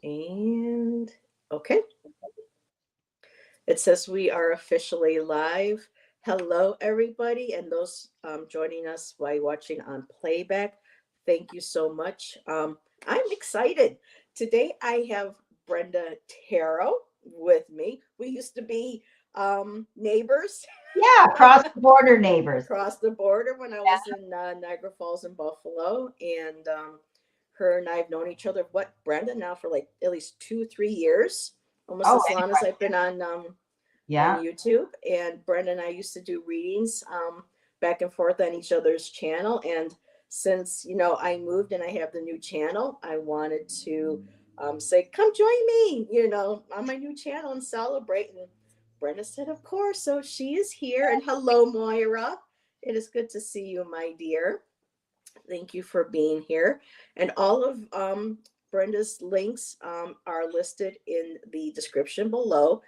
And okay, it says we are officially live. Hello, everybody, and those joining us by watching on playback. Thank you so much. I'm excited. Today I have Brenda Taro with me. We used to be neighbors Yeah, across the border neighbors. across the border when I Yeah. was in Niagara Falls and Buffalo, and her and I have known each other. What Brenda now for like at least 2, 3 years, almost Oh, as long as I've been on yeah. YouTube. And Brenda and I used to do readings back and forth on each other's channel. And since I moved and I have the new channel, I wanted to say, "Come join me," on my new channel and celebrate. And Brenda said, "Of course." So she is here. And hello, Moira. It is good to see you, my dear. Thank you for being here. And all of Brenda's links are listed in the description below,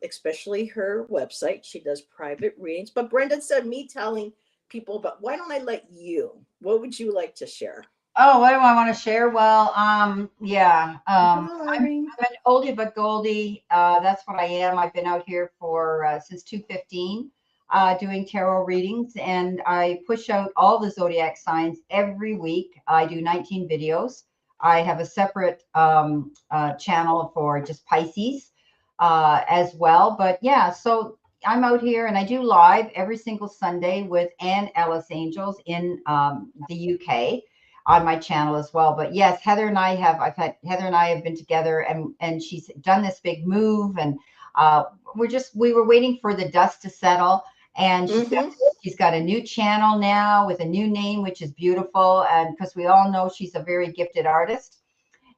especially her website. She does private readings. But Brenda said, me telling people, but why don't I let you? What would you like to share? Oh, what do I want to share? Well, yeah. Hello, Irene. I'm an oldie but goldie. That's what I am. I've been out here for since 2015, doing tarot readings, and I push out all the zodiac signs every week. I do 19 videos. I have a separate channel for just Pisces as well. But yeah, so I'm out here and I do live every single Sunday with Ann Ellis Angels in the UK on my channel as well. But yes, Heather and I have been together, and she's done this big move, and we were waiting for the dust to settle, and Mm-hmm. she's got a new channel now with a new name, which is beautiful, and because we all know she's a very gifted artist.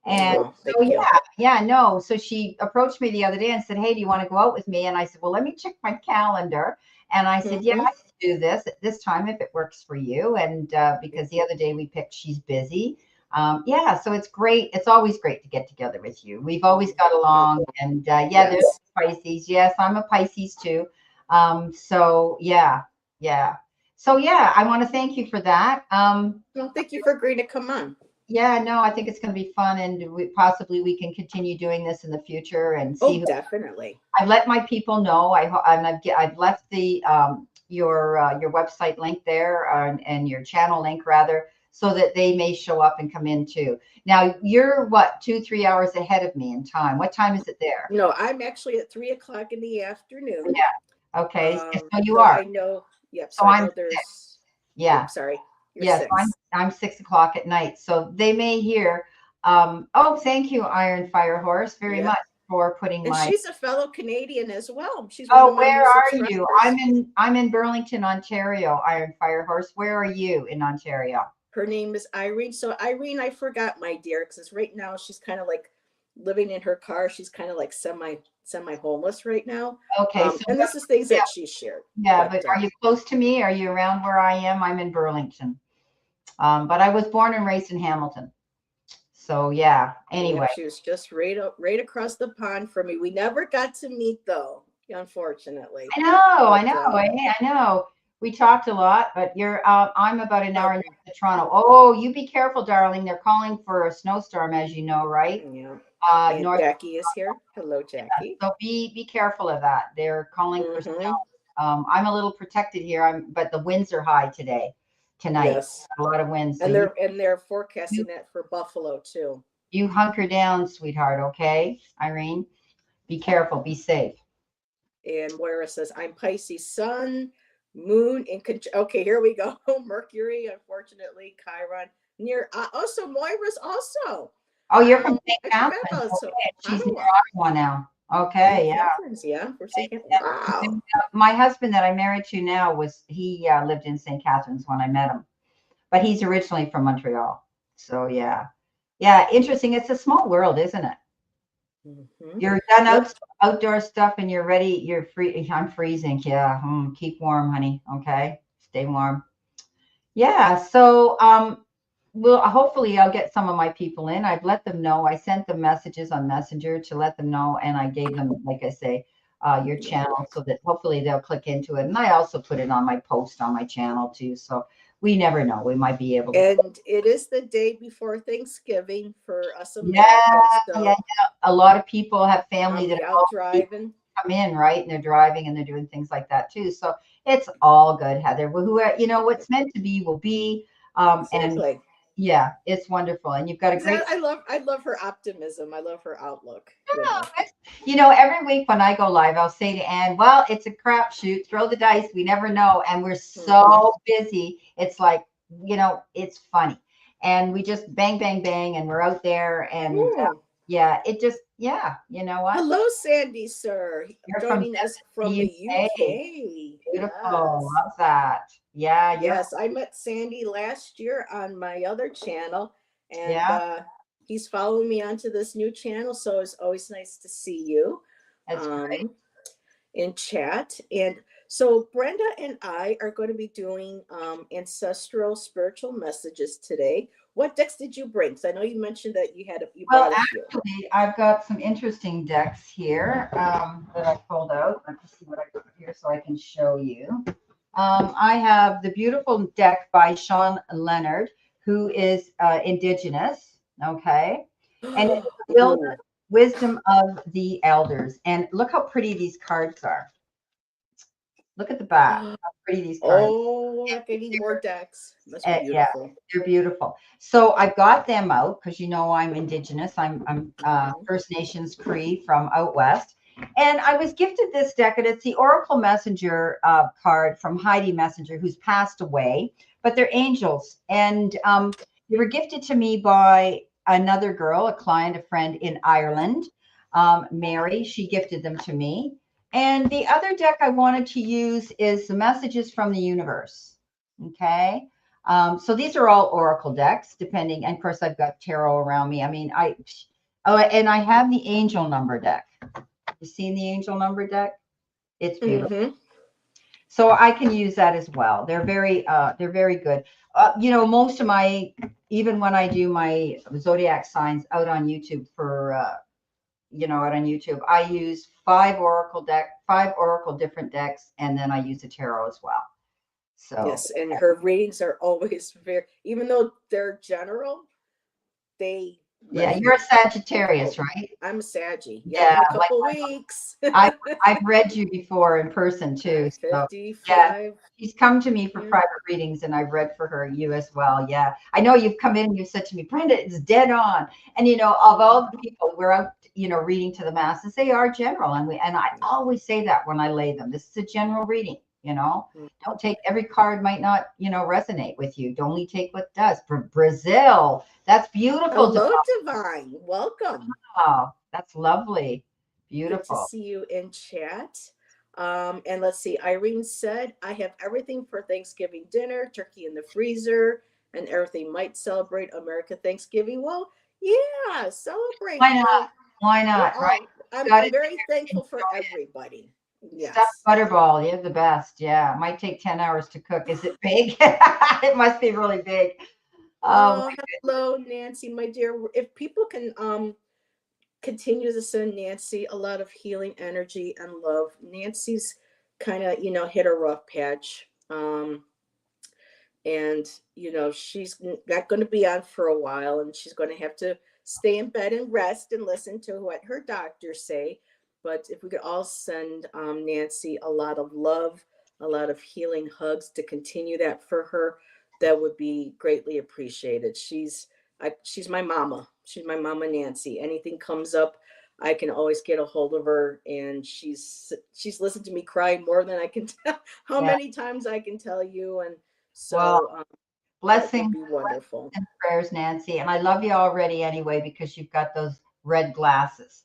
And Oh, so thank you. yeah, no. So she approached me the other day and said, "Hey, do you want to go out with me?" And I said, "Well, let me check my calendar." And I said, "Yeah, Mm-hmm. I can do this at this time if it works for you." And because the other day we picked, she's busy. Yeah, so it's great. It's always great to get together with you. We've always got along. And yeah, there's Yes. Pisces. Yes, I'm a Pisces too. So yeah, yeah. So yeah, I want to thank you for that. Well, thank you for agreeing to come on. Yeah, no, I think it's going to be fun, and we can continue doing this in the future and see Oh, who. definitely. I've let my people know. I've left the your website link there, and your channel link rather, so that they may show up and come in too. Now you're what 2, 3 hours ahead of me in time. What time is it there? No, I'm actually at 3 o'clock in the afternoon. Yeah. Okay. So you So are. I know, yep. So So I I'm know there's, yeah. oops, sorry, you're Yes, six. I'm 6 o'clock at night. So they may hear. Oh, thank you, Iron Fire Horse, very much Yep. for putting And my. she's a fellow Canadian as well. She's one Oh, of my where new are you? subscribers. I'm in Burlington, Ontario, Iron Fire Horse. Where are you in Ontario? Her name is Irene. So Irene, I forgot my dear, because right now she's kind of like living in her car. She's kind of like semi homeless right now. Okay, so And this is things yeah, that she shared. yeah, But but are you close to me? Are you around where I am? I'm in Burlington. But I was born and raised in Hamilton. So yeah. Anyway, yep, she was just right across the pond from me. We never got to meet though, unfortunately. I But know, I know. We talked a lot, but I'm about an hour north of Toronto. Oh, you be careful, darling. They're calling for a snowstorm, as you know, right? yeah. And North. Jackie is here. Hello, Jackie. So be careful of that. They're calling for Mm-hmm. snow. I'm a little protected here. But the winds are high tonight. Yes. A lot of winds. So And you they're you forecasting that for Buffalo too. you hunker down, sweetheart. Okay, Irene. Be careful. Be safe. And Moira says, I'm Pisces sun, moon in okay, here we go. Mercury, unfortunately, Chiron. Near also Moira's also. Oh, you're from St. I forgot Catharines. about so Okay, she's near Ottawa. Ottawa now. St. Okay, yeah. Catharines, yeah. We're St. Catharines. Wow. My husband that I'm married to now he lived in St. Catharines when I met him, but he's originally from Montreal. So yeah, yeah, interesting. It's a small world, isn't it? Mm-hmm. You're done Yep. outdoor stuff and you're ready. You're free. I'm freezing. Yeah, keep warm, honey. Okay, stay warm. Yeah. So well, hopefully I'll get some of my people in. I've let them know. I sent them messages on Messenger to let them know, and I gave them, like I say, your channel so that hopefully they'll click into it. And I also put it on my post on my channel too. So we never know. We might be able to. And it is the day before Thanksgiving for us Yeah, Americans. yeah, So yeah. A lot of people have family I'll that be are out driving. come in, right? And they're driving and they're doing things like that too. So it's all good, Heather. Well, who are, what's meant to be will be. And Exactly. yeah, it's wonderful. And you've got a great. I love her optimism. I love her outlook, you Oh, know. every week when I go live, I'll say to Ann, well, it's a crapshoot. Throw the dice. We never know. And we're Hmm. so busy. It's like, it's funny. And we just bang, bang, bang. And we're out there. And yeah, it just, yeah, you know what? Hello, Sandy, sir. You're from Joining us from the the UK. UK. Beautiful. Yes. Love that. Yeah, Yes, I met Sandy last year on my other channel, and yeah, he's following me onto this new channel. So it's always nice to see you that's great. um, in chat. And so Brenda and I are going to be doing ancestral spiritual messages today. What decks did you bring? Because I know you mentioned that you Well, brought a few. actually, I've got some interesting decks here that I pulled out. Let me see what I got here so I can show you. I have the beautiful deck by Sean Leonard, who is Indigenous. Okay. And it's build Ooh. wisdom of the elders. And look how pretty these cards are. Look at the back. How pretty these cards. Oh, like I need more decks. That's Yeah, beautiful. they're beautiful. So I got them out because I'm Indigenous. I'm Mhm. First Nations Cree from out west, and I was gifted this deck, and it's the Oracle Messenger card from Heidi Messenger, who's passed away. But they're angels, and they were gifted to me by another girl, a client, a friend in Ireland, Mary. She gifted them to me. And the other deck I wanted to use is the Messages from the Universe. Okay. So these are all Oracle decks, depending. And of course, I've got tarot around me. I mean, and I have the angel number deck. You seen the angel number deck? It's beautiful. Mhm. So I can use that as well. They're very good. Most of even when I do my zodiac signs out on YouTube out on YouTube, I use five Oracle different decks, and then I use a tarot as well. So Yes, and her readings are always very, even though they're general, they yeah, you're a resonate. Sagittarius, Oh, right? I'm a Saggy. Yep, Yeah, in a like couple weeks. I I've read you before in person too. So yeah, 55. she's come to me for Yeah. private readings, and I've read for her, you as well. Yeah, I know you've come in and you said to me, Brenda, it's dead on. And of all the people we're out, reading to the masses, they are general, and I always say that when I lay them. This is a general reading. Mhm. Don't take every card might not resonate with you. Only take what does. Brazil, that's beautiful. Hello, Divine. Welcome. Wow, that's lovely. Good to Beautiful. see you in chat. And let's see, Irene said, I have everything for Thanksgiving dinner, turkey in the freezer, and everything might celebrate America Thanksgiving. Well, yeah, celebrate. Why not? Why We're not? Right? all, I'm, Got I'm it. very thankful for Enjoy it. everybody. Stuffed Yes. butterball, you're the best. Yeah, it might take 10 hours to cook. Is it big? It must be really big. Oh, Oh, hello, Nancy, my dear. If people can continue to send Nancy a lot of healing energy and love. Nancy's kind of, hit a rough patch. And she's not going to be on for a while, and she's going to have to stay in bed and rest and listen to what her doctors say. But if we could all send Nancy a lot of love, a lot of healing hugs to continue that for her, that would be greatly appreciated. She's my mama. She's my mama Nancy. Anything comes up, I can always get a hold of her, and she's listened to me cry more than I can tell how yeah. many times I can tell you. And Well, so that would blessings be wonderful. and prayers, Nancy. And I love you already anyway because you've got those red glasses.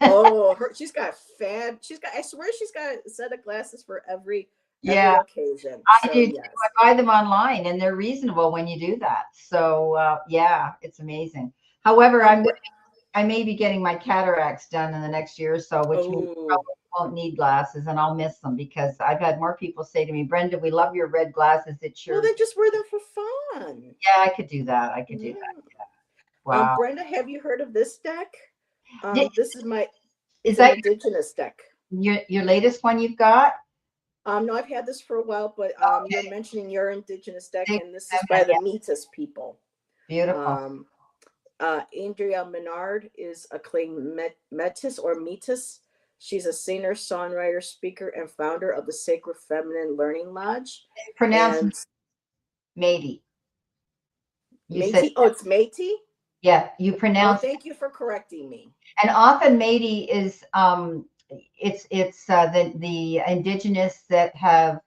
Oh, she's got fab. I swear she's got a set of glasses for every Yeah, occasion. I So do too. yes. I buy them online and they're reasonable when you do that. So yeah, it's amazing. However, Um. I may be getting my cataracts done in the next year or so, which means I Oh. probably won't need glasses and I'll miss them because I've had more people say to me, Brenda, we love your red glasses. It's Well, your, then just wear them for fun. yeah, I could do that. I could do that. Yeah. Wow. Brenda, have you heard of this deck? Di- This is Is it's an that indigenous deck. your latest one you've got? No, I've had this for a while, but you're Okay. mentioning your indigenous deck, Big and this is by feminine, the yeah. Metis people. Beautiful. Um, Andrea Menard is a clay metis or metis. She's a singer, songwriter, speaker, and founder of the Sacred Feminine Learning Lodge. Pronounce And Métis. You said, Métis, oh, it's Métis. yeah, you Oh, pronounce, thank you for correcting me. and often Métis is it's the indigenous that have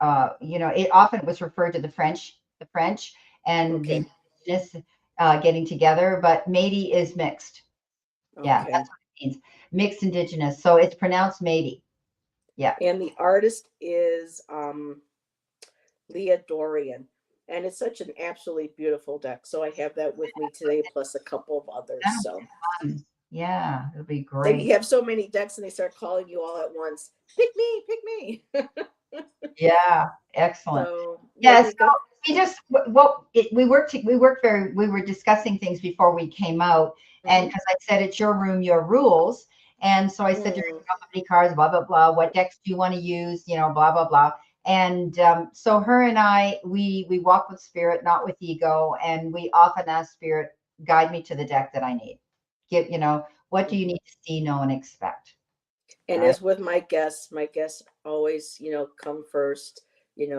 it often was referred to the French and the Okay, indigenous getting together, but Métis is mixed. Yeah, okay. that's what it means. Mixed indigenous. So it's pronounced Métis. Yeah. And the artist is Leah Dorian. And it's such an absolutely beautiful deck. So I have that with me today, plus a couple of others. That'll be So fun. Yeah, it'll be they great. have so many decks and they start calling you all at once. Pick me. Yeah, excellent. So you'll Yeah, so be good. we just we were discussing things before we came out, and Mm-hmm. because I said it's your room, your rules, and so I said, "You're Mm, how many cards, blah blah blah. What decks do you want to use? You know, blah blah blah." And so her and I, we walk with spirit, not with ego, and we often ask spirit, guide me to the deck that I need. Give, what do you mhm. need to see, know, and expect? And Right? as with my guests always, come first.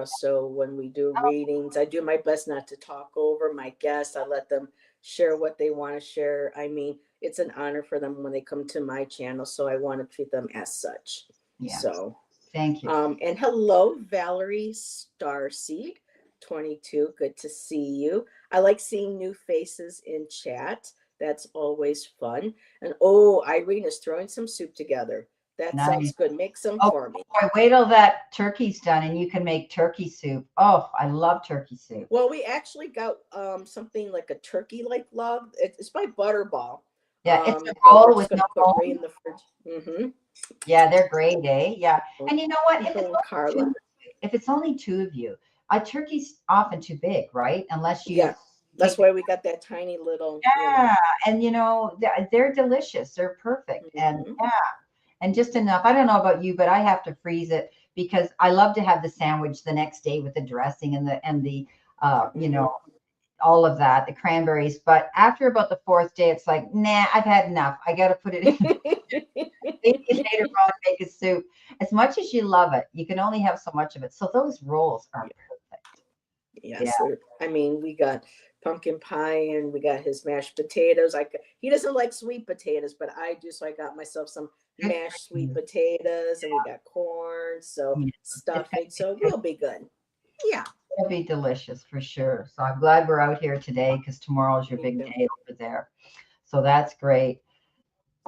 So when we do readings, I do my best not to talk over my guests. I let them share what they want to share. I mean, it's an honor for them when they come to my channel, so I want to treat them as such. Yeah. So, Thank you. and hello, Valerie Starseed, 22. Good to see you. I like seeing new faces in chat. That's always fun. And oh, Irene is throwing some soup together. That sounds Nice. good. Make some Oh, for me. boy, wait till that turkey's done and you can make turkey soup. Oh, I love turkey soup. Well, we actually got something like a turkey like log. It's by Butterball. Yeah, it's a But we're roll just with no gonna put Ray bone. in the fridge. Mm-hmm. Yeah, they're great, eh? Yeah. And you know what? Oh, Carla. If it's only two of you, a turkey's often too big, right? Unless you Yeah. That's take the why we got that tiny little. yeah, and they're delicious. They're perfect. And Mm-hmm. yeah, and just enough. I don't know about you, but I have to freeze it because I love to have the sandwich the next day with the dressing and the Mm-hmm. all of that, the cranberries. But after about the fourth day, it's like, nah, I've had enough. I got to put it in maybe later on make a soup. As much as you love it, you can only have so much of it. So those rolls are perfect. Yeah. Yes, I mean we got pumpkin pie and we got his mashed potatoes. He doesn't like sweet potatoes, but I do. So I got myself some Good for mashed sweet you. potatoes, and we got corn, so Yeah. It's gonna stuffing. be So tasty. we'll be good. Yeah, It'll be delicious for sure. So I'm glad we're out here today because tomorrow's your me big too. day over there. So that's great.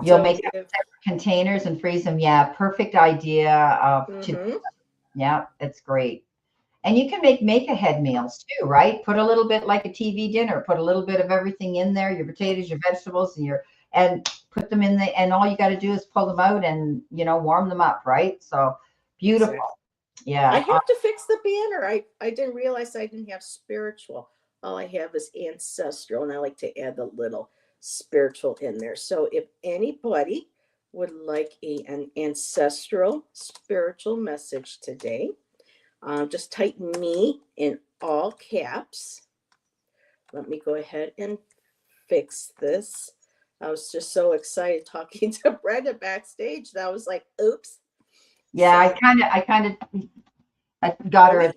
You'll So make if containers and freeze them. Yeah, perfect idea. mm-hmm. Yeah, it's great. And you can make ahead meals too, right? Put a little bit like a TV dinner, put a little bit of everything in there, your potatoes, your vegetables, and put them in and all you got to do is pull them out and warm them up, right? So Exactly. beautiful. I Yeah. have to fix the banner. I didn't realize I didn't have spiritual. All I have is ancestral, and I like to add the little spiritual in there. So if anybody would like an ancestral spiritual message today, just type me in all caps. Let me go ahead and fix this. I was just so excited talking to Brenda backstage that I was like, oops. Yeah, So I kind of I got oh, her we a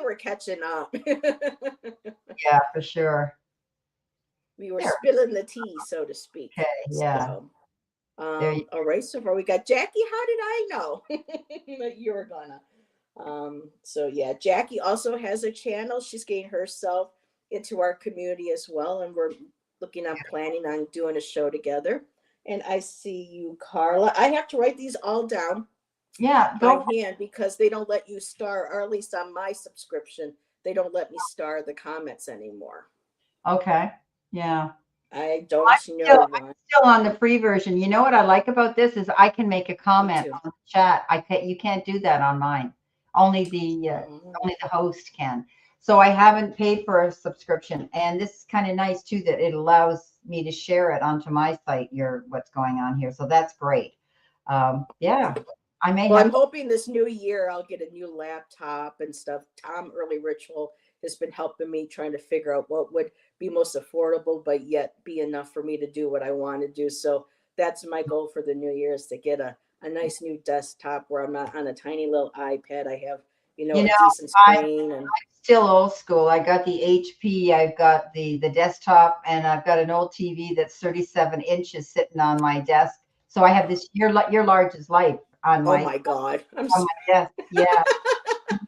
were catching up. yeah, for sure. We were There. spilling the tea, so to speak. Okay, yeah. So There you all right, so far we got Jackie. How did I know that you were gonna? So yeah, Jackie also has a channel. She's getting herself into our community as well, and we're looking at planning on doing a show together. And I see you, Carla. I have to write these all down yeah, by go hand because they don't let you star, or at least on my subscription, they don't let me star the comments anymore. okay. Yeah. I don't know I'm why. still on the free version. You know what I like about this is I can make a Me comment too. on the chat. You can't do that on mine. Only Oh, the host can. So I haven't paid for a subscription, and this is kind of nice too that it allows me to share it onto my site. What's going on here, so that's great. Yeah, I may Well, have I'm hoping this new year I'll get a new laptop and stuff. Tom Early Ritual has been helping me trying to figure out what would be most affordable, but yet be enough for me to do what I want to do. So that's my goal for the new year is to get a nice new desktop where I'm not on a tiny little iPad. I have, you a know, decent I'm screen and still old school. I got the HP, I've got the desktop, and I've got an old TV that's 37 inches sitting on my desk. So I have this your large is life oh my God. on my desk. Yeah.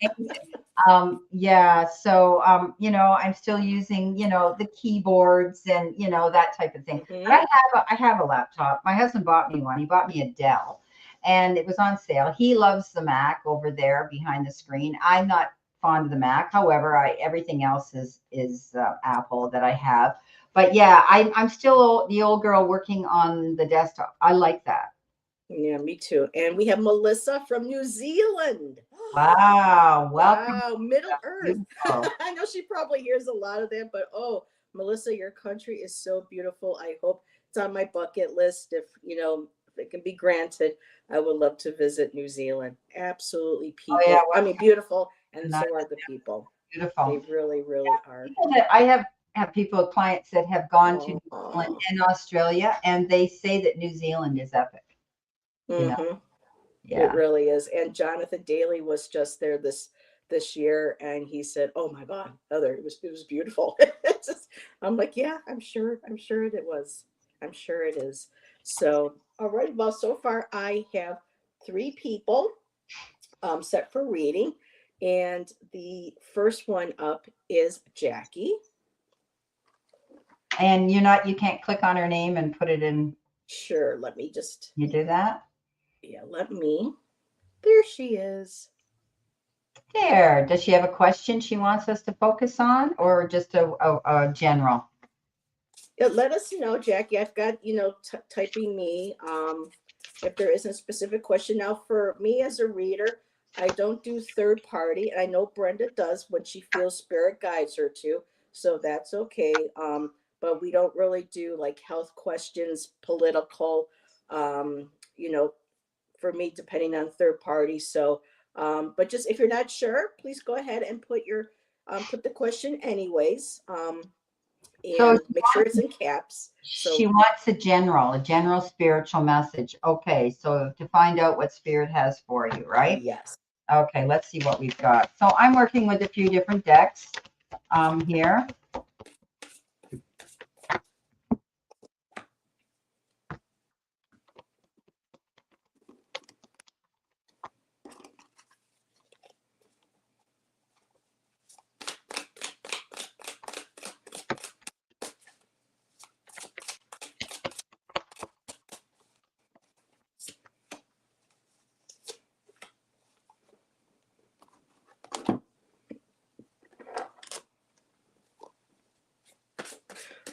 Amazing. Yeah, so I'm still using, the keyboards and that type of thing. But Mhm. I have a laptop. My husband bought me one. He bought me a Dell, and it was on sale. He loves the Mac over there behind the screen. I'm not fond of the Mac. However, everything else is Apple that I have. But yeah, I'm still the old girl working on the desktop. I like that. Yeah, me too. And we have Melissa from New Zealand. Wow, welcome. Wow, Middle Earth. Beautiful. I know she probably hears a lot of that, but oh, Melissa, your country is so beautiful. I hope it's on my bucket list. If it can be granted, I would love to visit New Zealand. Absolutely, Oh yeah, people. I mean, beautiful, and well, so are the people. They beautiful. really, really are. People that I have people, clients that have gone to New Zealand Oh, and Australia, and they say that New Zealand is epic. You know, mm-hmm. It yeah. really is. And Jonathan Daly was just there this year, and he said, "Oh my God, Heather, it was beautiful." I'm like, "Yeah, I'm sure it was. I'm sure it is." So, all right. Well, so far I have three people set for reading, and the first one up is Jackie. And you can't click on her name and put it in. Sure. Let me just, You do that yeah, let me. There she is. there. Does she have a question she wants us to focus on, or just a general? Yeah, let us know, Jackie. I've got, typing me. If there isn't a specific question. Now, for me as a reader, I don't do third party. And I know Brenda does when she feels spirit guides her to. So that's okay. But we don't really do like health questions, political, um, you know, for me, depending on third party. So, but just if you're not sure, please go ahead and put the question anyways. So And make sure it's in caps. she So wants a general spiritual message. Okay, so to find out what spirit has for you, right? yes. Okay, let's see what we've got. So I'm working with a few different decks here.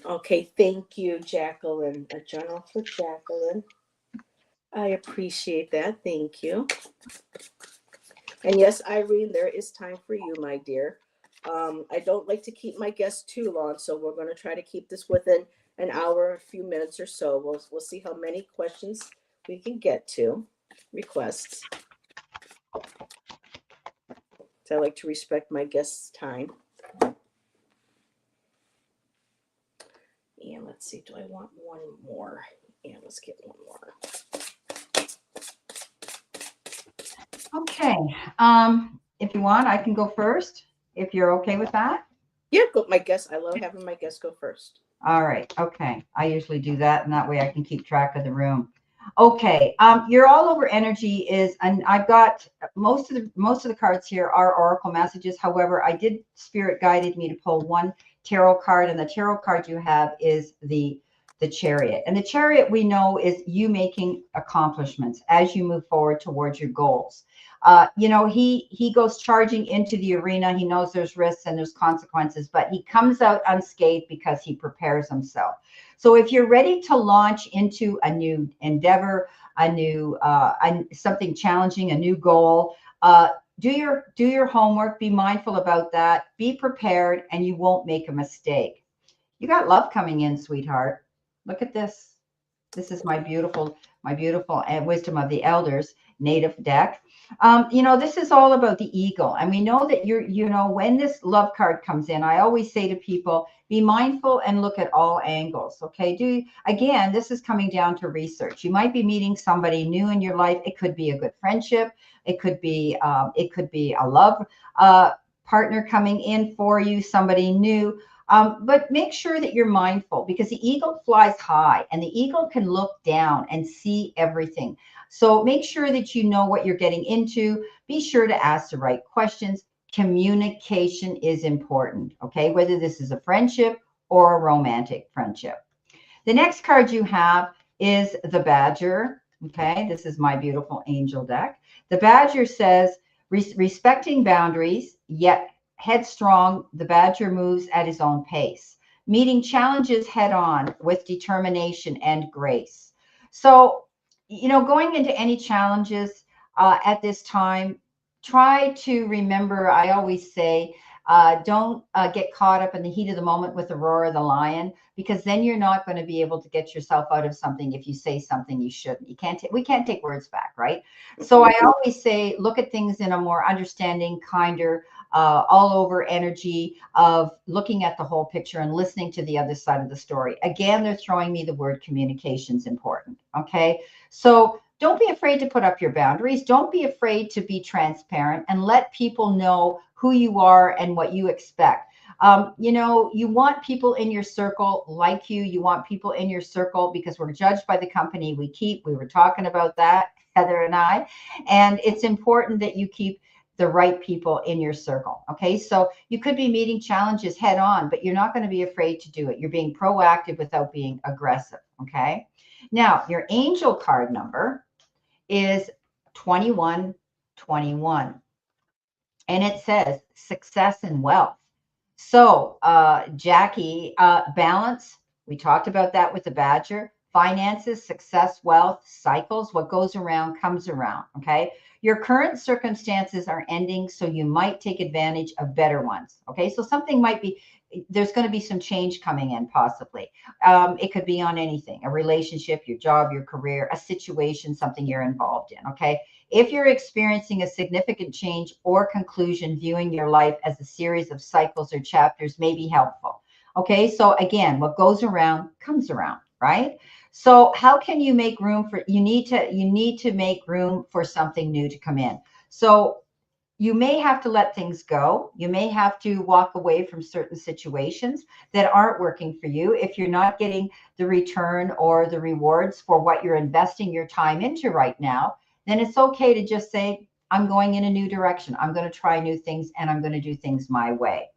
Okay, thank you, Jacqueline. A journal for Jacqueline. I appreciate that. Thank you. And yes, Irene, there is time for you, my dear. I don't like to keep my guests too long, so we're going to try to keep this within an hour, a few minutes or so. We'll see how many questions we can get to. Requests. So I like to respect my guests' time. And let's see, do I want one more? And let's get one more. Okay. If you want, I can go first, if you're okay with that. Yeah, go my guests. I love having my guests go first. All right. Okay. I usually do that, and that way I can keep track of the room. Okay. Your all over energy is, and I've got most of the cards here are oracle messages. However, I did spirit guided me to pull one tarot card, and the tarot card you have is the chariot. And the chariot we know is you making accomplishments as you move forward towards your goals. He goes charging into the arena. He knows there's risks and there's consequences, but he comes out unscathed because he prepares himself. So if you're ready to launch into a new endeavor, a new something challenging, a new goal, do your homework. Be mindful about that. Be prepared, and you won't make a mistake. You got love coming in, sweetheart. Look at this. This is my beautiful wisdom of the elders. native deck. This is all about the eagle. And we know that when this love card comes in, I always say to people, be mindful and look at all angles. Okay. Again, this is coming down to research. You might be meeting somebody new in your life. It could be a good friendship. It could be a love partner coming in for you, somebody new. But make sure that you're mindful, because the eagle flies high and the eagle can look down and see everything. So make sure that you know what you're getting into. Be sure to ask the right questions. Communication is important, okay? Whether this is a friendship or a romantic friendship. The next card you have is the Badger, okay? This is my beautiful angel deck. The Badger says, respecting boundaries, yet headstrong, the Badger moves at his own pace, meeting challenges head on with determination and grace. So, going into any challenges at this time, try to remember, I always say, don't get caught up in the heat of the moment with the roar of the lion, because then you're not going to be able to get yourself out of something if you say something you shouldn't. We can't take words back, right? So I always say, look at things in a more understanding, kinder, all over energy of looking at the whole picture and listening to the other side of the story. Again, they're throwing me the word communication is important. Okay. So don't be afraid to put up your boundaries. Don't be afraid to be transparent and let people know who you are and what you expect. You want people in your circle like you. You want people in your circle because we're judged by the company we keep. We were talking about that, Heather and I. And it's important that you keep the right people in your circle. Okay. So you could be meeting challenges head on, but you're not going to be afraid to do it. You're being proactive without being aggressive. Okay. Now, your angel card number is 2121. And it says success and wealth. So, Jackie, balance, we talked about that with the Badger. Finances, success, wealth, cycles, what goes around comes around. Okay. Your current circumstances are ending, so you might take advantage of better ones. Okay. So, there's going to be some change coming in, possibly. It could be on anything, a relationship, your job, your career, a situation, something you're involved in. Okay. If you're experiencing a significant change or conclusion, viewing your life as a series of cycles or chapters may be helpful. Okay, so again, what goes around comes around, right? So how can you make room for, you need to make room for something new to come in. So you may have to let things go. You may have to walk away from certain situations that aren't working for you if you're not getting the return or the rewards for what you're investing your time into right now. Then it's okay to just say, I'm going in a new direction. I'm going to try new things and I'm going to do things my way.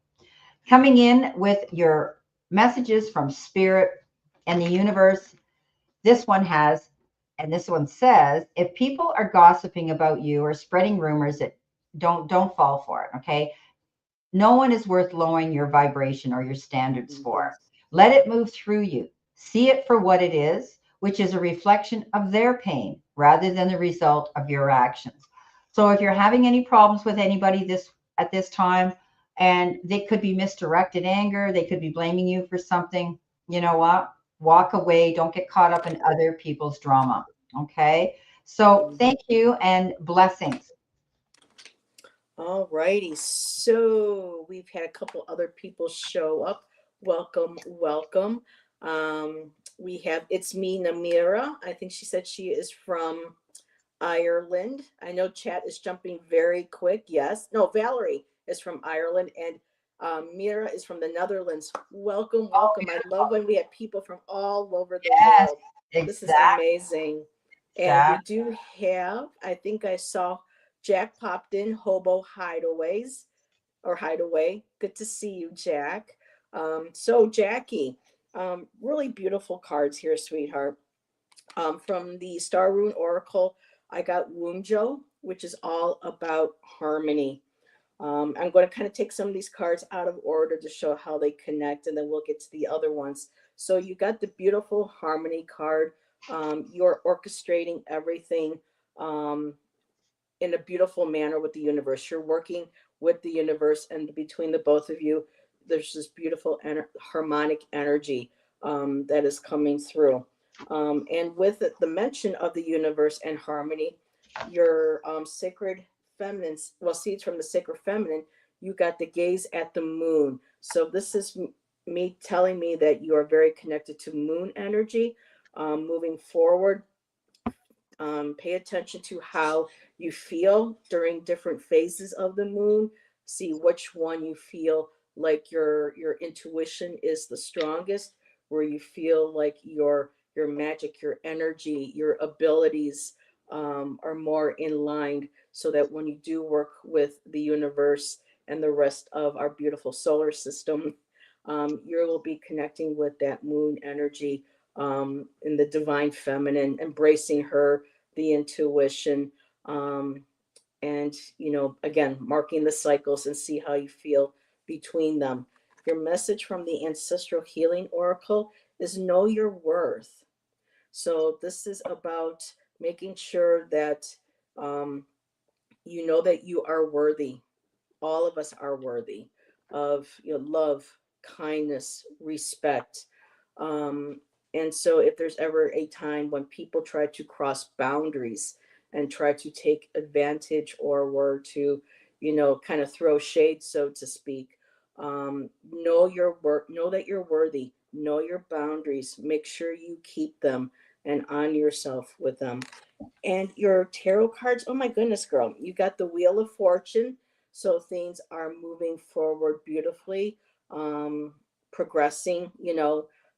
Coming in with your messages from spirit and the universe, this one has, and this one says, if people are gossiping about you or spreading rumors, that don't fall for it. Okay. No one is worth lowering your vibration or your standards for. Let it move through you. See it for what it is, which is a reflection of their pain rather than the result of your actions. So if you're having any problems with anybody at this time, and they could be misdirected anger, they could be blaming you for something, you know what? Walk away. Don't get caught up in other people's drama. Okay. So thank you and blessings. All righty. So we've had a couple other people show up. Welcome, welcome. We have, it's me, Namira. I think she said she is from Ireland. I know chat is jumping very quick. Yes. No, Valerie is from Ireland, and Mira is from the Netherlands. Welcome, Oh, welcome. I love when we have people from all over the yes, world. This is exactly. amazing. And we do have, I think I saw Jack popped in, Hobo Hideaways or Hideaway. Good to see you, Jack. So, Jackie, really beautiful cards here, sweetheart. From the Star Rune Oracle, I got Wunjo, which is all about harmony. I'm going to kind of take some of these cards out of order to show how they connect, and then we'll get to the other ones. So you got the beautiful harmony card. You're orchestrating everything um, in a beautiful manner with the universe. You're working with the universe, and between the both of you, there's this beautiful harmonic energy that is coming through. And with it, the mention of the universe and harmony, your sacred feminine, well, seeds from the sacred feminine, you got the gaze at the moon. So this is me telling me that you are very connected to moon energy moving forward. Pay attention to how you feel during different phases of the moon. See which one you feel like your intuition is the strongest, where you feel like your magic, your energy, your abilities are more in line, so that when you do work with the universe and the rest of our beautiful solar system, you will be connecting with that moon energy in the divine feminine, embracing her, the intuition, um, and again, marking the cycles and see how you feel between them. Your message from the Ancestral Healing Oracle is know your worth. So this is about making sure that um, you know that you are worthy. All of us are worthy of love, kindness, respect. Um, and so, if there's ever a time when people try to cross boundaries and try to take advantage, or were to, kind of throw shade, so to speak, know your work, know that you're worthy, know your boundaries, make sure you keep them and honor yourself with them. And your tarot cards, oh my goodness, girl, you got the Wheel of Fortune. So things are moving forward beautifully, progressing,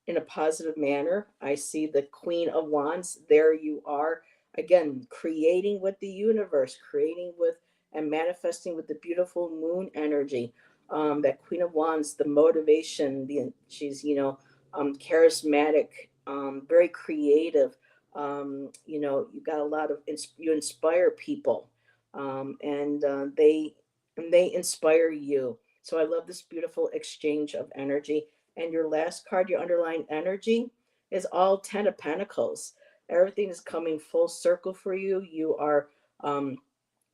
in a positive manner. I see the Queen of Wands. There you are. Again, creating with the universe, creating with and manifesting with the beautiful moon energy. That Queen of Wands, the motivation, she's, charismatic, very creative. You got a lot of you inspire people, and they inspire you. So I love this beautiful exchange of energy. And your last card, your underlying energy, is all 10 of Pentacles. Everything is coming full circle for you. You are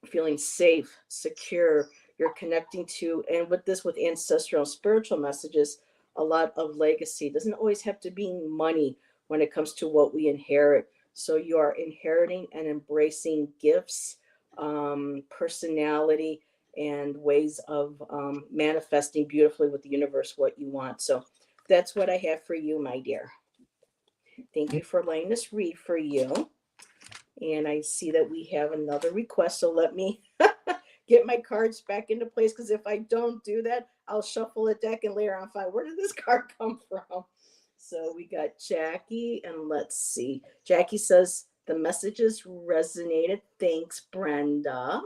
feeling safe, secure. You're connecting to, and with this, with ancestral and spiritual messages, a lot of legacy. It doesn't always have to be money when it comes to what we inherit. So you are inheriting and embracing gifts, personality, and ways of manifesting beautifully with the universe what you want. So that's what I have for you, my dear. Thank you for letting us read for you. And I see that we have another request. So let me get my cards back into place, because if I don't do that, I'll shuffle a deck and later on find, where did this card come from? So we got Jackie, and let's see. Jackie says the messages resonated. Thanks, Brenda.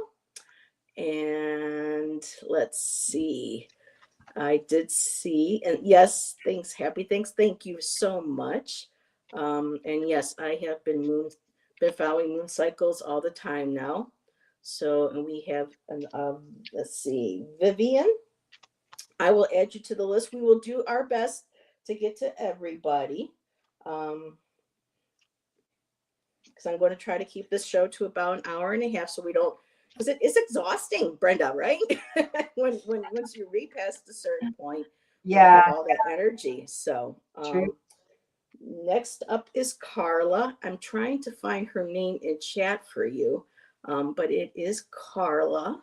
And let's see. I did see, and yes, thanks, happy thanks, thank you so much. And yes, I have been following moon cycles all the time now. So, and we have let's see, Vivian. I will add you to the list. We will do our best to get to everybody. Because I'm going to try to keep this show to about an hour and a half, so we don't, because it is exhausting, Brenda, right? when once you read past a certain point, you Yeah, have all that energy. So true. next up is Carla. I'm trying to find her name in chat for you, but it is Carla.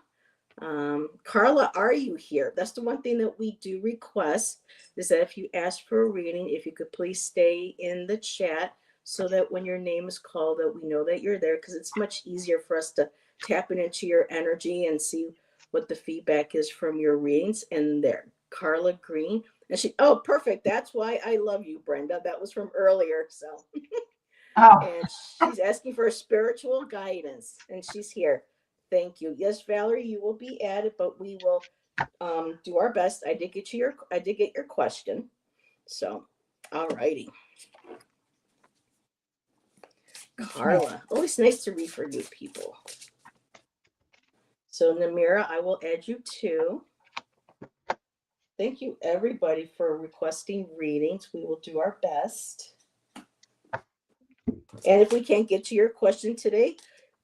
Carla, are you here? That's the one thing that we do request, is that if you ask for a reading, if you could please stay in the chat, so that when your name is called, that we know that you're there, because it's much easier for us to tap into your energy and see what the feedback is from your readings. And there, Carla Green. And oh, perfect. That's why I love you, Brenda. That was from earlier. So, Oh, and she's asking for spiritual guidance, and she's here. Thank you. Yes, Valerie, you will be added, but we will do our best. I did get your question. So, all righty. okay. Carla. Always nice to read for new people. So, Namira, I will add you too. Thank you, everybody, for requesting readings. We will do our best. And if we can't get to your question today,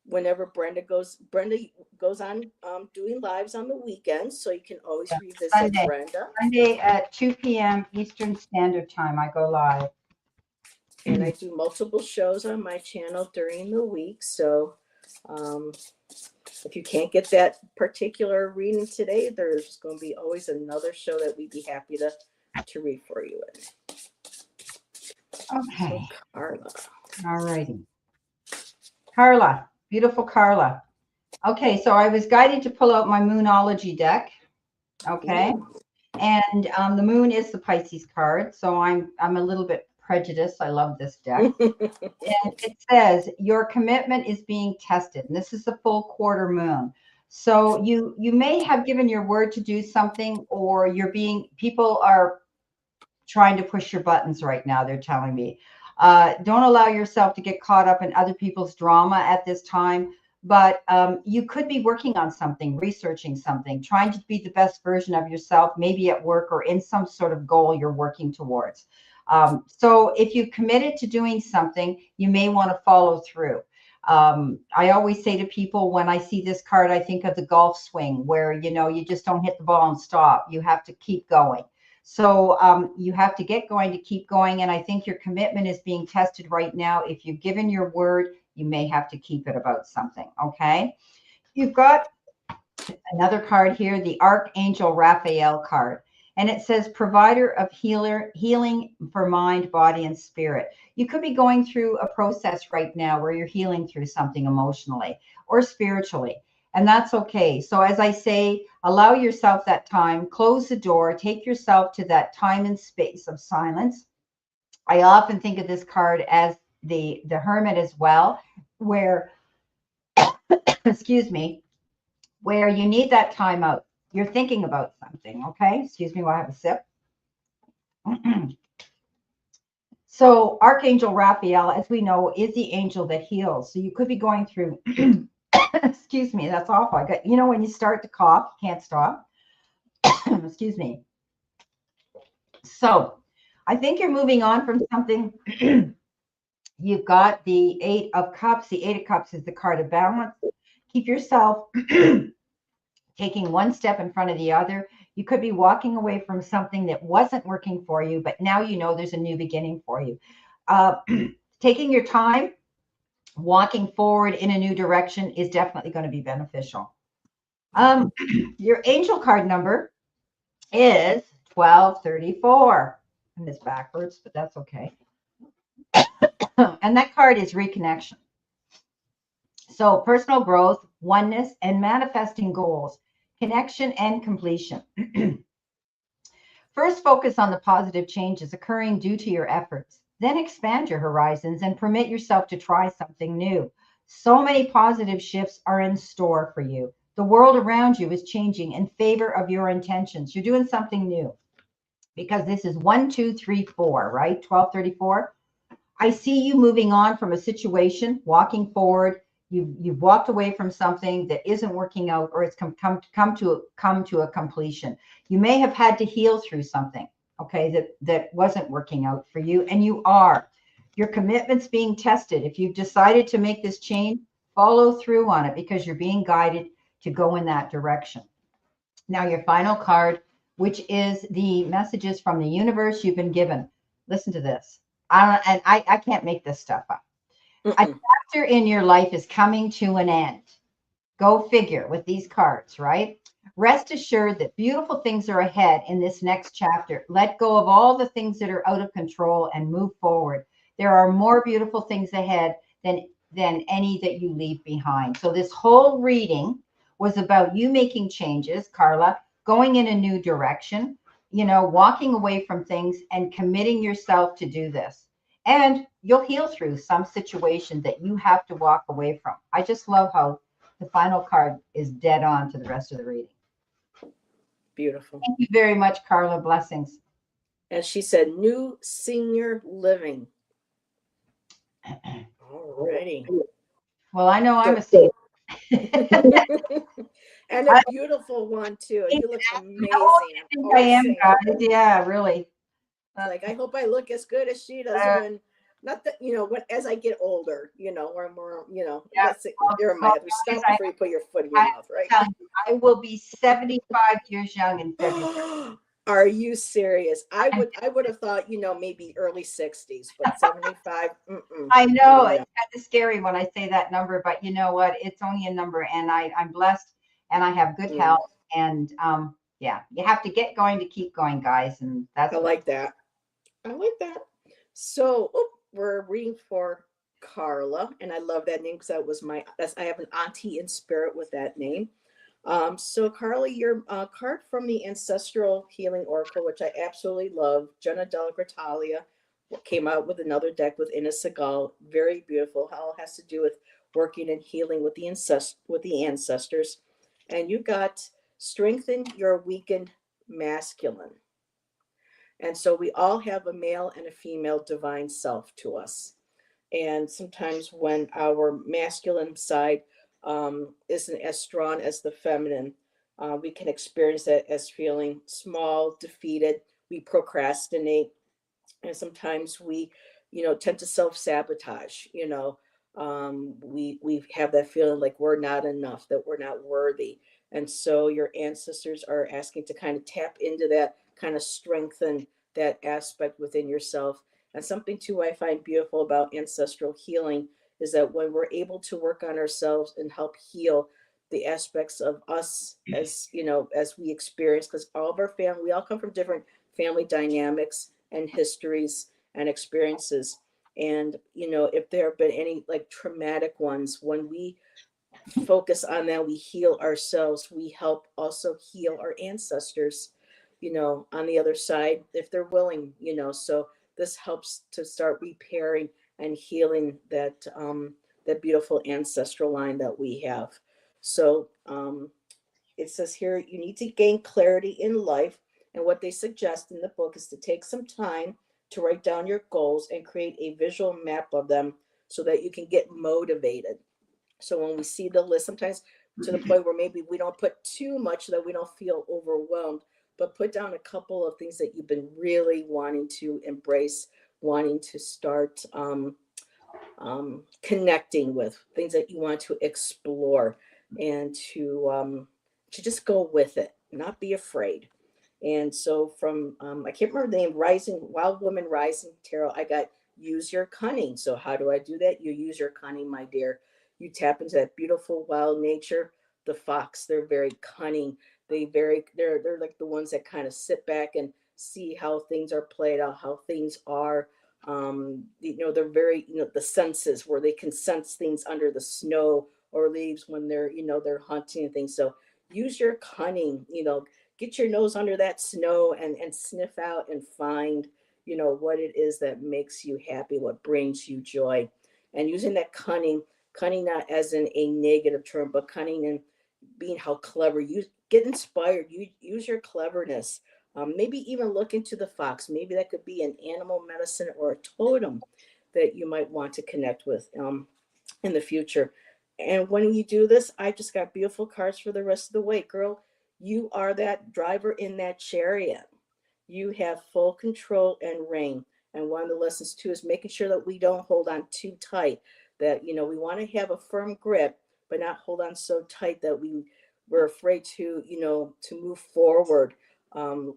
whenever Brenda goes on doing lives on the weekends, so you can always Yeah. revisit Sunday. Brenda. Sunday at 2 p.m. Eastern Standard Time, I go live. And I do multiple shows on my channel during the week. So Um, if you can't get that particular reading today, there's going to be always another show that we'd be happy to read for you in. Okay. So, Carla. All righty. Carla, beautiful Carla. Okay, so I was guided to pull out my Moonology deck. Okay. Ooh. And the moon is the Pisces card, so I'm a little bit prejudiced. I love this deck. And it says your commitment is being tested, and this is the full quarter moon. So you may have given your word to do something, or people are trying to push your buttons right now. They're telling me, don't allow yourself to get caught up in other people's drama at this time. But you could be working on something, researching something, trying to be the best version of yourself, maybe at work or in some sort of goal you're working towards. So if you committed to doing something, you may want to follow through. I always say to people, when I see this card, I think of the golf swing where, you just don't hit the ball and stop. You have to keep going. So you have to get going to keep going. And I think your commitment is being tested right now. If you've given your word, you may have to keep it about something. Okay. You've got another card here, the Archangel Raphael card. And it says provider of healing for mind, body, and spirit. You could be going through a process right now where you're healing through something emotionally or spiritually. And that's okay. So as I say, allow yourself that time, close the door, take yourself to that time and space of silence. I often think of this card as the hermit as well, where, excuse me, where you need that time out. You're thinking about something, okay? Excuse me while I have a sip. So Archangel Raphael, as we know, is the angel that heals. So you could be going through, excuse me, that's awful. I got, when you start to cough, you can't stop. Excuse me. So I think you're moving on from something. You've got the Eight of Cups. The Eight of Cups is the card of balance. Keep yourself taking one step in front of the other. You could be walking away from something that wasn't working for you, but now there's a new beginning for you. Taking your time, walking forward in a new direction is definitely going to be beneficial. Your angel card number is 1234. And it's backwards, but that's okay. And that card is reconnection. So personal growth, oneness, and manifesting goals, connection and completion. First, focus on the positive changes occurring due to your efforts. Then expand your horizons and permit yourself to try something new. So many positive shifts are in store for you. The world around you is changing in favor of your intentions. You're doing something new because this is 1, 2, 3, 4, right? 1234. I see you moving on from a situation, walking forward. You've walked away from something that isn't working out, or it's come to a completion. You may have had to heal through something, okay, that wasn't working out for you, and you are. Your commitment's being tested. If you've decided to make this change, follow through on it because you're being guided to go in that direction. Now, your final card, which is the messages from the universe you've been given. Listen to this. I can't make this stuff up. A chapter in your life is coming to an end. Go figure with these cards, right? Rest assured that beautiful things are ahead in this next chapter. Let go of all the things that are out of control and move forward. There are more beautiful things ahead than any that you leave behind. So this whole reading was about you making changes, Carla, going in a new direction, walking away from things and committing yourself to do this. And you'll heal through some situation that you have to walk away from. I just love how the final card is dead on to the rest of the reading. Beautiful. Thank you very much, Carla. Blessings. And she said, new senior living. Alrighty. Well, I know I'm a senior. And a beautiful one, too. You look amazing. I am, guys. Yeah, really. Like, I hope I look as good as she does when, not that, as I get older, or more, let's say, you're my stop before you put your foot in your mouth, right? I will be 75 years young in February. Are you serious? I would have thought, maybe early 60s, but 75, I know no. it's kind of scary when I say that number, but you know what? It's only a number, and I'm blessed, and I have good Yeah, health, and yeah, you have to get going to keep going, guys, and I that's what. like that. I like that. So, we're reading for Carla, and I love that name because I have an auntie in spirit with that name. So Carly, your card from the Ancestral Healing Oracle, which I absolutely love, Jenna Del Gratalia, came out with another deck with Ina Segal. Very beautiful. How it has to do with working and healing with the ancestors. And you got strengthen your weakened masculine. And so we all have a male and a female divine self to us. And sometimes when our masculine side isn't as strong as the feminine, we can experience that as feeling small, defeated. We procrastinate, and sometimes we tend to self-sabotage. We have that feeling like we're not enough, that we're not worthy. And so your ancestors are asking to kind of tap into that, kind of strengthen that aspect within yourself. And something too I find beautiful about ancestral healing is that when we're able to work on ourselves and help heal the aspects of us, as we experience, because all of our family, we all come from different family dynamics and histories and experiences. And if there have been any like traumatic ones, when we focus on that, we heal ourselves, we help also heal our ancestors, on the other side, if they're willing. So this helps to start repairing and healing that beautiful ancestral line that we have. So it says here you need to gain clarity in life. And what they suggest in the book is to take some time to write down your goals and create a visual map of them so that you can get motivated. So when we see the list, sometimes to the point where maybe we don't put too much so that we don't feel overwhelmed, but put down a couple of things that you've been really wanting to embrace, wanting to start connecting with, things that you want to explore, and to just go with it, not be afraid. And so from I can't remember the name, Rising Wild Woman Rising Tarot, I got use your cunning. So how do I do that? You use your cunning, my dear. You tap into that beautiful wild nature. The fox, they're very cunning. They're like the ones that kind of sit back and see how things are played out, how things are. They're very, the senses where they can sense things under the snow or leaves when they're hunting and things. So use your cunning, get your nose under that snow and sniff out and find, what it is that makes you happy, what brings you joy. And using that cunning not as in a negative term, but cunning and being how clever you get inspired. You use your cleverness. Maybe even look into the fox. Maybe that could be an animal medicine or a totem that you might want to connect with in the future. And when you do this, I just got beautiful cards for the rest of the way. Girl, you are that driver in that chariot. You have full control and reign. And one of the lessons too is making sure that we don't hold on too tight. That we want to have a firm grip, but not hold on so tight that we're afraid to move forward.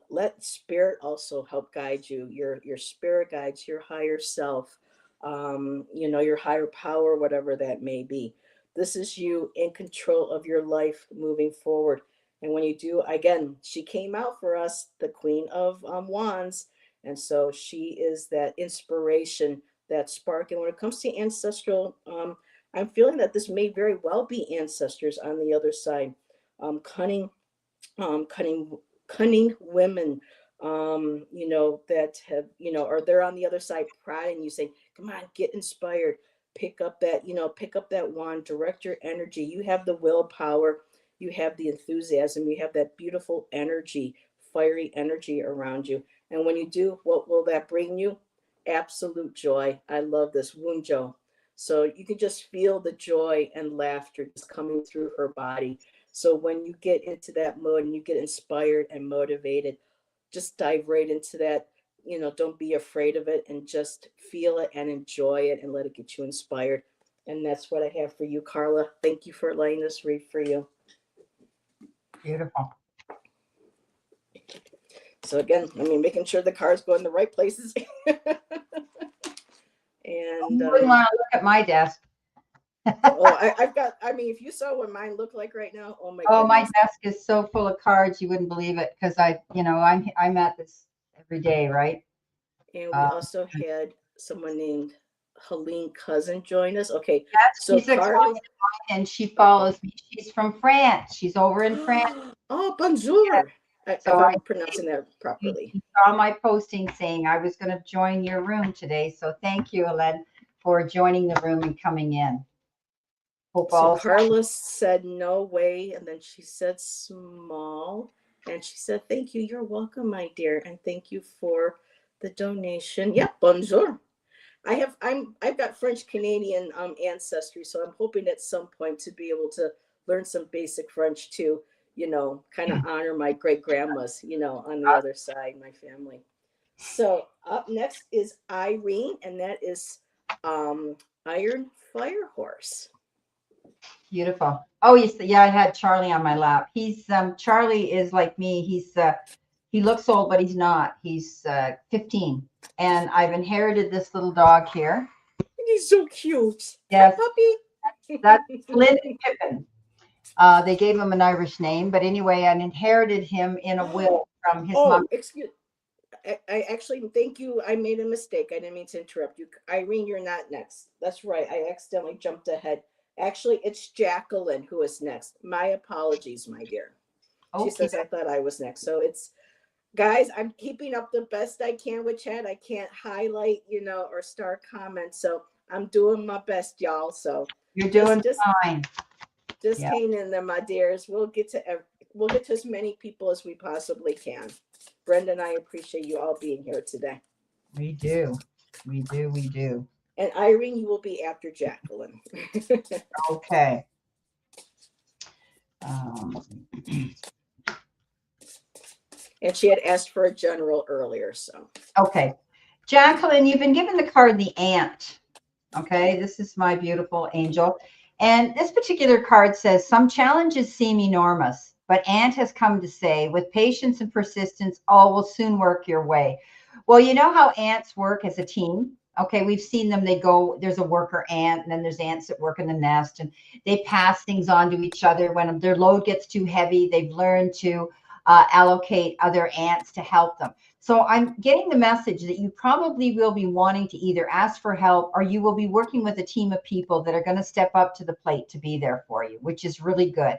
Let spirit also help guide you. Your spirit guides your higher self. Your higher power, whatever that may be. This is you in control of your life moving forward. And when you do, again, she came out for us, the Queen of Wands. And so she is that inspiration, that spark. And when it comes to ancestral, I'm feeling that this may very well be ancestors on the other side. Cunning, cunning, cunning women, that have, are there on the other side, prodding you, saying, come on, get inspired, pick up that wand, direct your energy. You have the willpower, you have the enthusiasm, you have that beautiful energy, fiery energy around you. And when you do, what will that bring you? Absolute joy. I love this, Wunjo. So you can just feel the joy and laughter just coming through her body. So when you get into that mode and you get inspired and motivated, just dive right into that. Don't be afraid of it and just feel it and enjoy it and let it get you inspired. And that's what I have for you, Carla. Thank you for letting us read for you. Beautiful. So again, I mean, making sure the cards go in the right places. And You wouldn't want to look at my desk. oh, I've got. I mean, if you saw what mine look like right now, oh my Oh, my goodness. desk is so full of cards, you wouldn't believe it because I'm at this every day, right? And we Uh, also had someone named Helene Cousin join us. Okay, yes, so she's a client Carly. and she Okay. follows me. She's from France. She's over in France. Oh, Yeah. bonjour. If So I'm pronouncing that properly. you saw my posting saying I was going to join your room today. So thank you, Ellen, for joining the room and coming in. Hope So all. Carla said no way, and then she said small, and she said thank you. You're welcome, my dear, and thank you for the donation. Yeah, bonjour. I've got French Canadian ancestry, so I'm hoping at some point to be able to learn some basic French too. Kind of honor my great grandmas. On the other side, my family. So up next is Irene, and that is um, Iron Fire Horse. Beautiful. Oh, yes, yeah, I had Charlie on my lap. He's Charlie is like me. He looks old, but he's not. He's 15, and I've inherited this little dog here. He's so cute. Hi, Yes, that's puppy. Flynn Pippin. They gave him an Irish name, but anyway, I inherited him in a will from his mom. Oh, excuse. I actually thank you. I made a mistake. I didn't mean to interrupt you, Irene. You're not next. That's right. I accidentally jumped ahead. Actually, it's Jacqueline who is next. My apologies, my dear. She Okay, says I thought I was next. So it's guys. I'm keeping up the best I can with chat. I can't highlight, or star comments. So I'm doing my best, y'all. So you're just doing just fine. just Yeah, hang in there, my dears. We'll get to as many people as we possibly can. Brenda and I appreciate you all being here today. we do. We do. We do. And Irene, you will be after Jacqueline. Okay. Um, And she had asked for a general earlier, so. okay. Jacqueline, you've been given the card the Ant. Okay, this is my beautiful angel. And this particular card says, some challenges seem enormous, but Ant has come to say, with patience and persistence, all will soon work your way. Well, you know how ants work as a team. Okay, we've seen them. They go, there's a worker ant, and then there's ants that work in the nest, and they pass things on to each other. When their load gets too heavy, they've learned to allocate other ants to help them. So I'm getting the message that you probably will be wanting to either ask for help or you will be working with a team of people that are going to step up to the plate to be there for you, which is really good.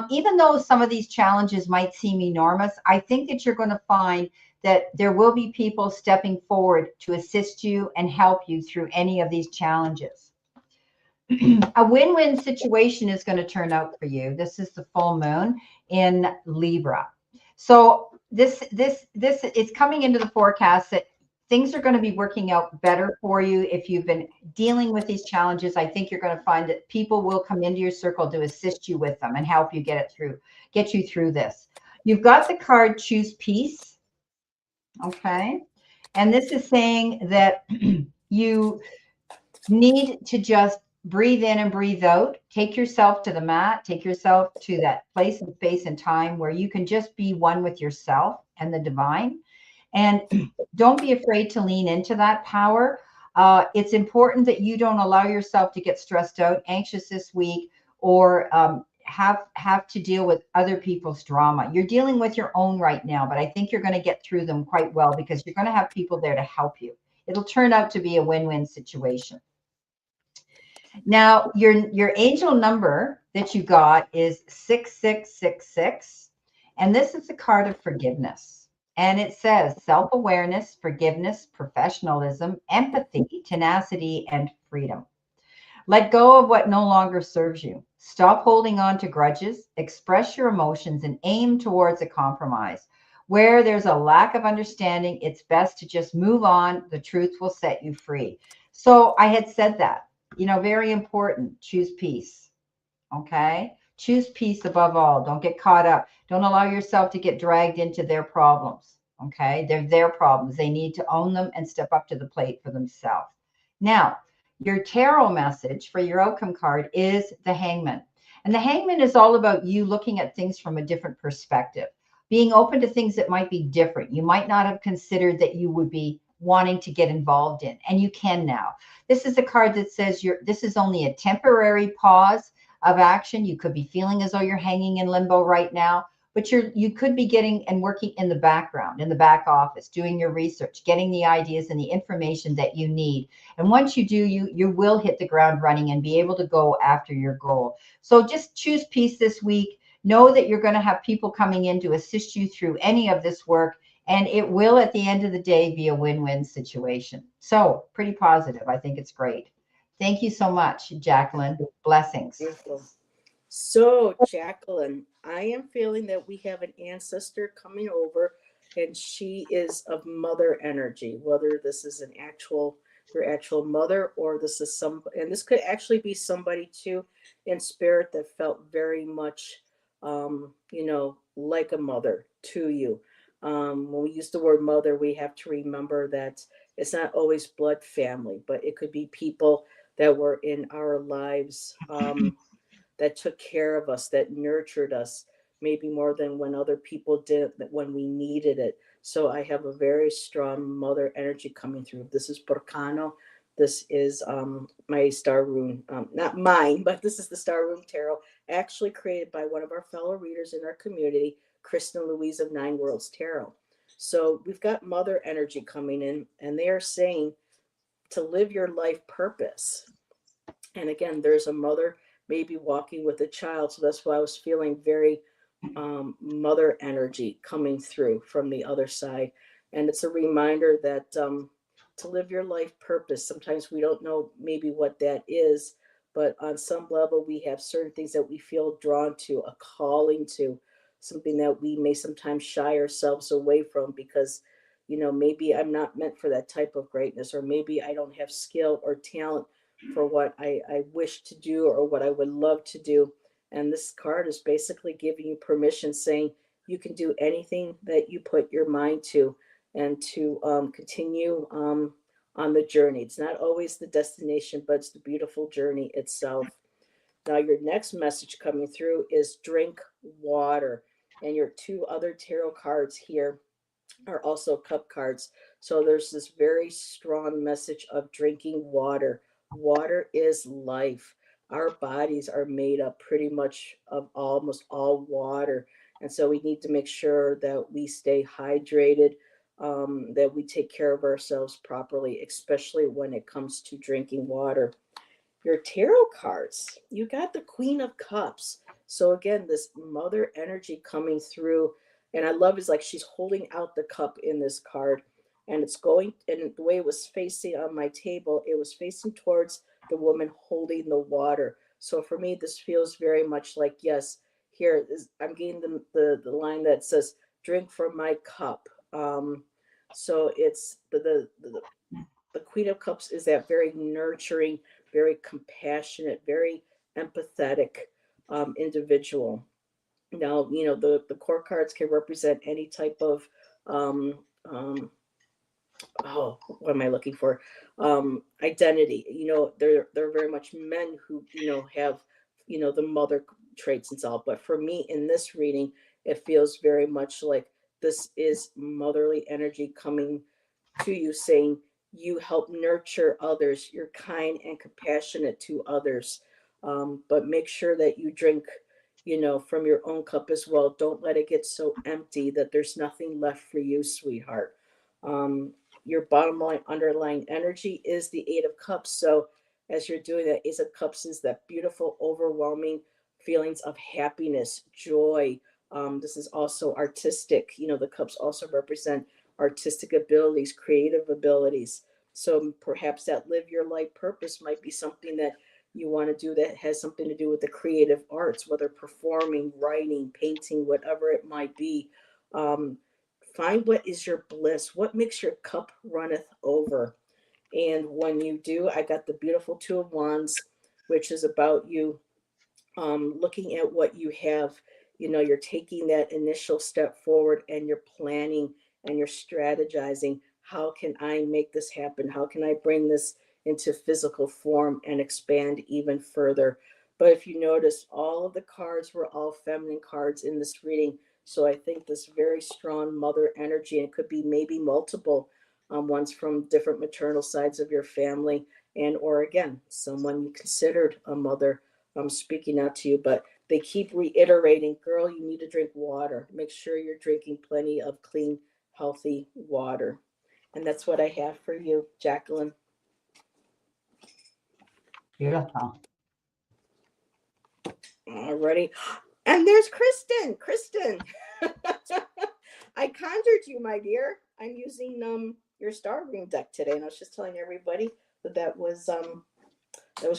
Even though some of these challenges might seem enormous, I think that you're going to find that there will be people stepping forward to assist you and help you through any of these challenges. A win-win situation is going to turn out for you. This is the full moon in Libra. So this is coming into the forecast that things are going to be working out better for you. If you've been dealing with these challenges, I think you're going to find that people will come into your circle to assist you with them and help you get you through this. You've got the card Choose Peace. Okay. And this is saying that you need to just breathe in and breathe out. Take yourself to the mat, take yourself to that place and space and time where you can just be one with yourself and the divine. And don't be afraid to lean into that power. It's important that you don't allow yourself to get stressed out, anxious this week, or have to deal with other people's drama. You're dealing with your own right now, but I think you're going to get through them quite well because you're going to have people there to help you. It'll turn out to be a win-win situation. Now, your angel number that you got is 6666, and this is the card of forgiveness. And it says self-awareness, forgiveness, professionalism, empathy, tenacity, and freedom. Let go of what no longer serves you. Stop holding on to grudges, express your emotions, and aim towards a compromise. Where there's a lack of understanding, it's best to just move on. The truth will set you free. So I had said that, very important. Choose peace. Okay. Choose peace above all. Don't get caught up. Don't allow yourself to get dragged into their problems. Okay. They're their problems. They need to own them and step up to the plate for themselves. Now, your tarot message for your outcome card is the Hangman. And the Hangman is all about you looking at things from a different perspective. being open to things that might be different. You might not have considered that you would be wanting to get involved in, and you can now. This is a card that says this is only a temporary pause of action. You could be feeling as though you're hanging in limbo right now, but you could be getting and working in the background, in the back office, doing your research, getting the ideas and the information that you need. And once you do, you will hit the ground running and be able to go after your goal. So just choose peace this week. Know that you're going to have people coming in to assist you through any of this work, and it will, at the end of the day, be a win-win situation. So pretty positive. I think it's great. Thank you so much, Jacqueline. Blessings. Beautiful. So, Jacqueline, I am feeling that we have an ancestor coming over, and she is of mother energy, whether this is your actual mother, or this is and this could actually be somebody too in spirit that felt very much, like a mother to you. When we use the word mother, we have to remember that it's not always blood family, but it could be people that were in our lives. That took care of us, that nurtured us, maybe more than when other people did, that when we needed it. So I have a very strong mother energy coming through. This is Porcano. This is my star rune, not mine, but this is the star rune tarot, actually created by one of our fellow readers in our community, Kristen Louise of Nine Worlds Tarot. So we've got mother energy coming in, and they are saying to live your life purpose. And again, there's a mother maybe walking with a child. So that's why I was feeling very mother energy coming through from the other side. And it's a reminder that to live your life purpose, sometimes we don't know maybe what that is, but on some level, we have certain things that we feel drawn to, a calling to, something that we may sometimes shy ourselves away from because, maybe I'm not meant for that type of greatness, or maybe I don't have skill or talent for what I wish to do or what I would love to do. And this card is basically giving you permission, saying you can do anything that you put your mind to, and to continue on the journey. It's not always the destination, but it's the beautiful journey itself. Now, your next message coming through is drink water. And your two other tarot cards here are also cup cards. So there's this very strong message of drinking water. Water is life. Our bodies are made up pretty much of almost all water. And so we need to make sure that we stay hydrated, that we take care of ourselves properly, especially when it comes to drinking water. Your tarot cards, you got the Queen of Cups. So again, this mother energy coming through, and I love is like she's holding out the cup in this card, and it's going, and the way it was facing on my table, it was facing towards the woman holding the water. So for me, this feels very much like, yes, here is, I'm getting the line that says drink from my cup. So it's the Queen of Cups is that very nurturing, very compassionate, very empathetic individual. Now, the core cards can represent any type of, um, um, what am I looking for? Identity. They're very much men who, have, the mother traits and all. But for me in this reading, it feels very much like this is motherly energy coming to you, saying you help nurture others, you're kind and compassionate to others, but make sure that you drink, from your own cup as well. Don't let it get so empty that there's nothing left for you, sweetheart. um, your bottom line underlying energy is the Eight of Cups. So as you're doing that, Ace of Cups is that beautiful overwhelming feelings of happiness, joy. This is also artistic. The cups also represent artistic abilities, creative abilities. So perhaps that live your life purpose might be something that you want to do that has something to do with the creative arts, whether performing, writing, painting, whatever it might be. Um, Find what is your bliss, what makes your cup runneth over. And when you do, I got the beautiful Two of Wands, which is about you looking at what you have. You're taking that initial step forward, and you're planning and you're strategizing. How can I make this happen? How can I bring this into physical form and expand even further? But if you notice, all of the cards were all feminine cards in this reading. So I think this very strong mother energy, and it could be maybe multiple ones from different maternal sides of your family, and or again, someone you considered a mother speaking out to you, but they keep reiterating, girl, you need to drink water. Make sure you're drinking plenty of clean, healthy water. And that's what I have for you, Jacqueline. Beautiful. Alrighty. And there's Kristen. Kristen. I conjured you, my dear. I'm using your star ring deck today, and I was just telling everybody that was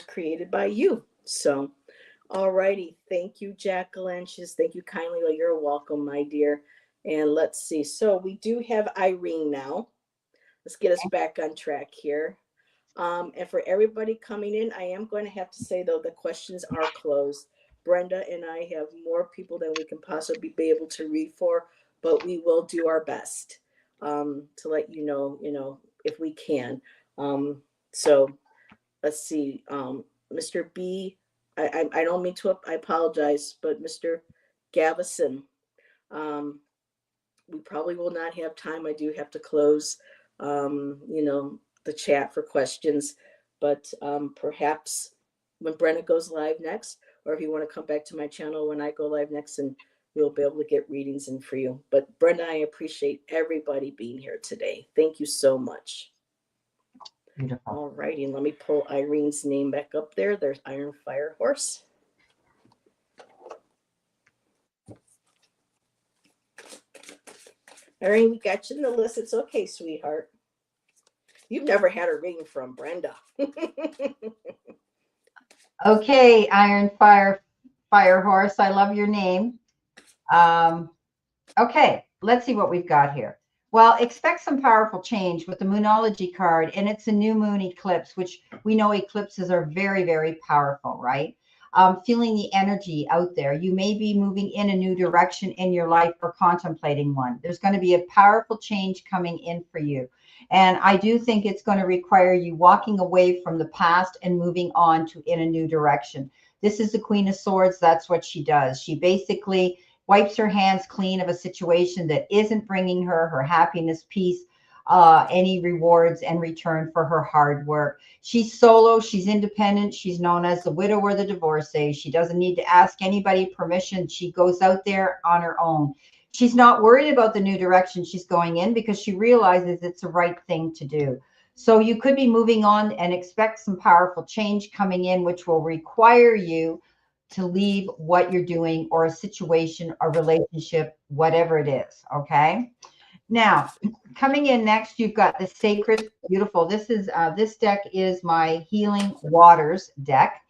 created by you. So alrighty. Thank you, Jacqueline. She says, thank you kindly. Well, you're welcome, my dear. And let's see. So we do have Irene now. Let's get us back on track here. And for everybody coming in, I am going to have to say, though, the questions are closed. Brenda and I have more people than we can possibly be able to read for, but we will do our best to let you know, if we can. So let's see. Mr. B, I don't mean to, I apologize, but Mr. Gavison, um, we probably will not have time. I do have to close, the chat for questions, but perhaps when Brenda goes live next, or if you want to come back to my channel when I go live next, and we'll be able to get readings in for you. But Brenda, I appreciate everybody being here today. Thank you so much. Beautiful. All righty, and let me pull Irene's name back up there. There's Iron Fire Horse. Irene, we got you in the list. It's okay, sweetheart. You've never had a reading from Brenda. Okay, Iron Fire Horse. I love your name. Okay, let's see what we've got here. Well, expect some powerful change with the Moonology card, and it's a new moon eclipse, which we know eclipses are very, very powerful, right? Feeling the energy out there. You may be moving in a new direction in your life or contemplating one. There's going to be a powerful change coming in for you. And I do think it's going to require you walking away from the past and moving on to in a new direction. This is the Queen of Swords. That's what she does. She basically wipes her hands clean of a situation that isn't bringing her happiness, peace, any rewards and return for her hard work. She's solo. She's independent. She's known as the widow or the divorcee. She doesn't need to ask anybody permission. She goes out there on her own. She's not worried about the new direction she's going in because she realizes it's the right thing to do. So you could be moving on and expect some powerful change coming in, which will require you to leave what you're doing or a situation, a relationship, whatever it is. Okay. Now, coming in next, you've got the Sacred, beautiful. This deck is my Healing Waters deck,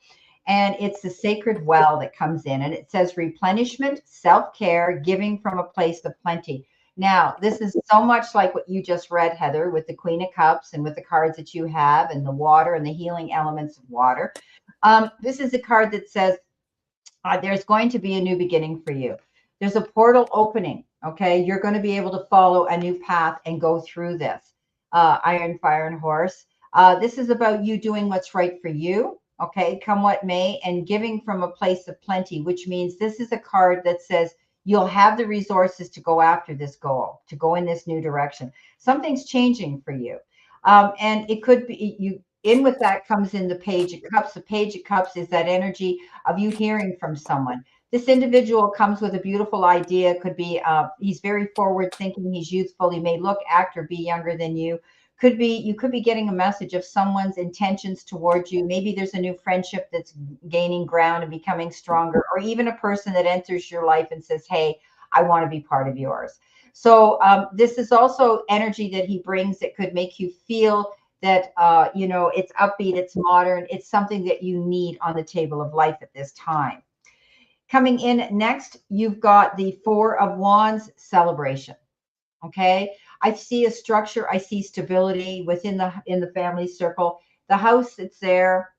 and it's the Sacred Well that comes in, and it says replenishment, self-care, giving from a place of plenty. Now, this is so much like what you just read, Heather, with the Queen of Cups and with the cards that you have and the water and the healing elements of water. This is a card that says there's going to be a new beginning for you. There's a portal opening. Okay, you're going to be able to follow a new path and go through this. Iron Fire and Horse. This is about you doing what's right for you. Okay, come what may, and giving from a place of plenty, which means this is a card that says you'll have the resources to go after this goal, to go in this new direction. Something's changing for you. And it could be you. In with that comes in the Page of Cups. The Page of Cups is that energy of you hearing from someone. This individual comes with a beautiful idea. Could be he's very forward thinking. He's youthful. He may look, act, or be younger than you. You could be getting a message of someone's intentions towards you. Maybe there's a new friendship that's gaining ground and becoming stronger, or even a person that enters your life and says, hey, I want to be part of yours. So this is also energy that he brings that could make you feel that, it's upbeat, it's modern, it's something that you need on the table of life at this time. Coming in next, you've got the Four of Wands celebration. Okay, I see a structure, I see stability within in the family circle. The house that's there,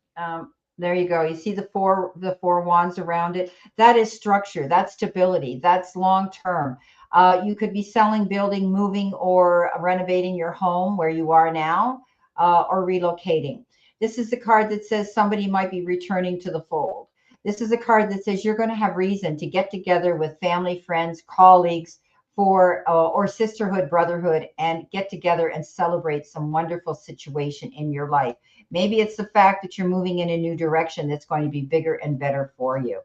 there you go. You see the four wands around it. That is structure. That's stability. That's long term. You could be selling, building, moving, or renovating your home where you are now, or relocating. This is the card that says somebody might be returning to the fold. This is a card that says you're going to have reason to get together with family, friends, colleagues for or sisterhood, brotherhood, and get together and celebrate some wonderful situation in your life. Maybe it's the fact that you're moving in a new direction that's going to be bigger and better for you.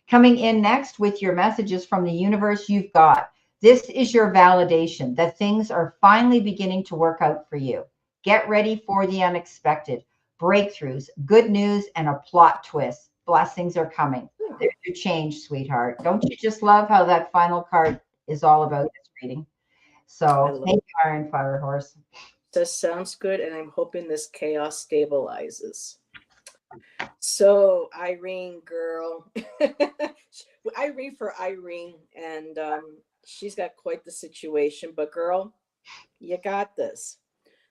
Coming in next with your messages from the universe, you've got this is your validation that things are finally beginning to work out for you. Get ready for the unexpected, breakthroughs, good news, and a plot twist. Blessings are coming. There's your change, sweetheart. Don't you just love how that final card is all about this reading? I So love thank you, Iron Fire Horse. this. Sounds good, and I'm hoping this chaos stabilizes. So, Irene, girl, Irene for Irene, and she's got quite the situation. But girl, you got this.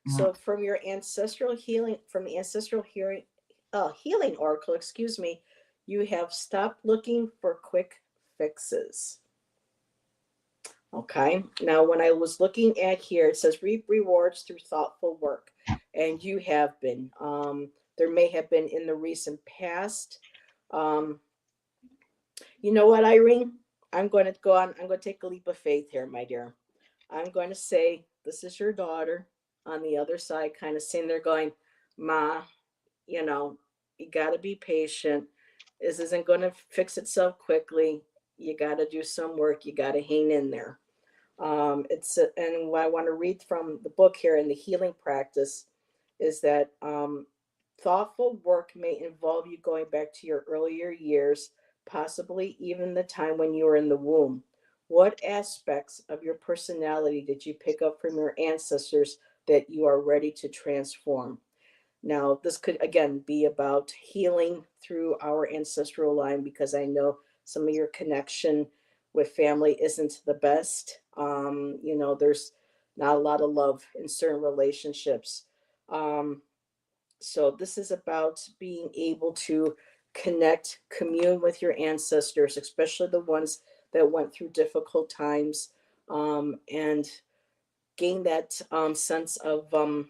Mm. So, from your ancestral healing, from the ancestral healing oracle, excuse me, you have stopped looking for quick fixes. Okay. Now, when I was looking at here, it says reap rewards through thoughtful work, and you have been. There may have been in the recent past. Um, you know what, Irene? I'm going to go on. I'm going to take a leap of faith here, my dear. I'm going to say this is your daughter on the other side, kind of sitting there going, Ma, you know, you got to be patient. This isn't going to fix itself quickly. You got to do some work. You got to hang in there. And what I want to read from the book here in the healing practice is that thoughtful work may involve you going back to your earlier years, possibly even the time when you were in the womb. What aspects of your personality did you pick up from your ancestors that you are ready to transform? Now, this could again be about healing through our ancestral line because I know some of your connection with family isn't the best. There's not a lot of love in certain relationships. Um, so, this is about being able to connect, commune with your ancestors, especially the ones that went through difficult times, and gain that sense of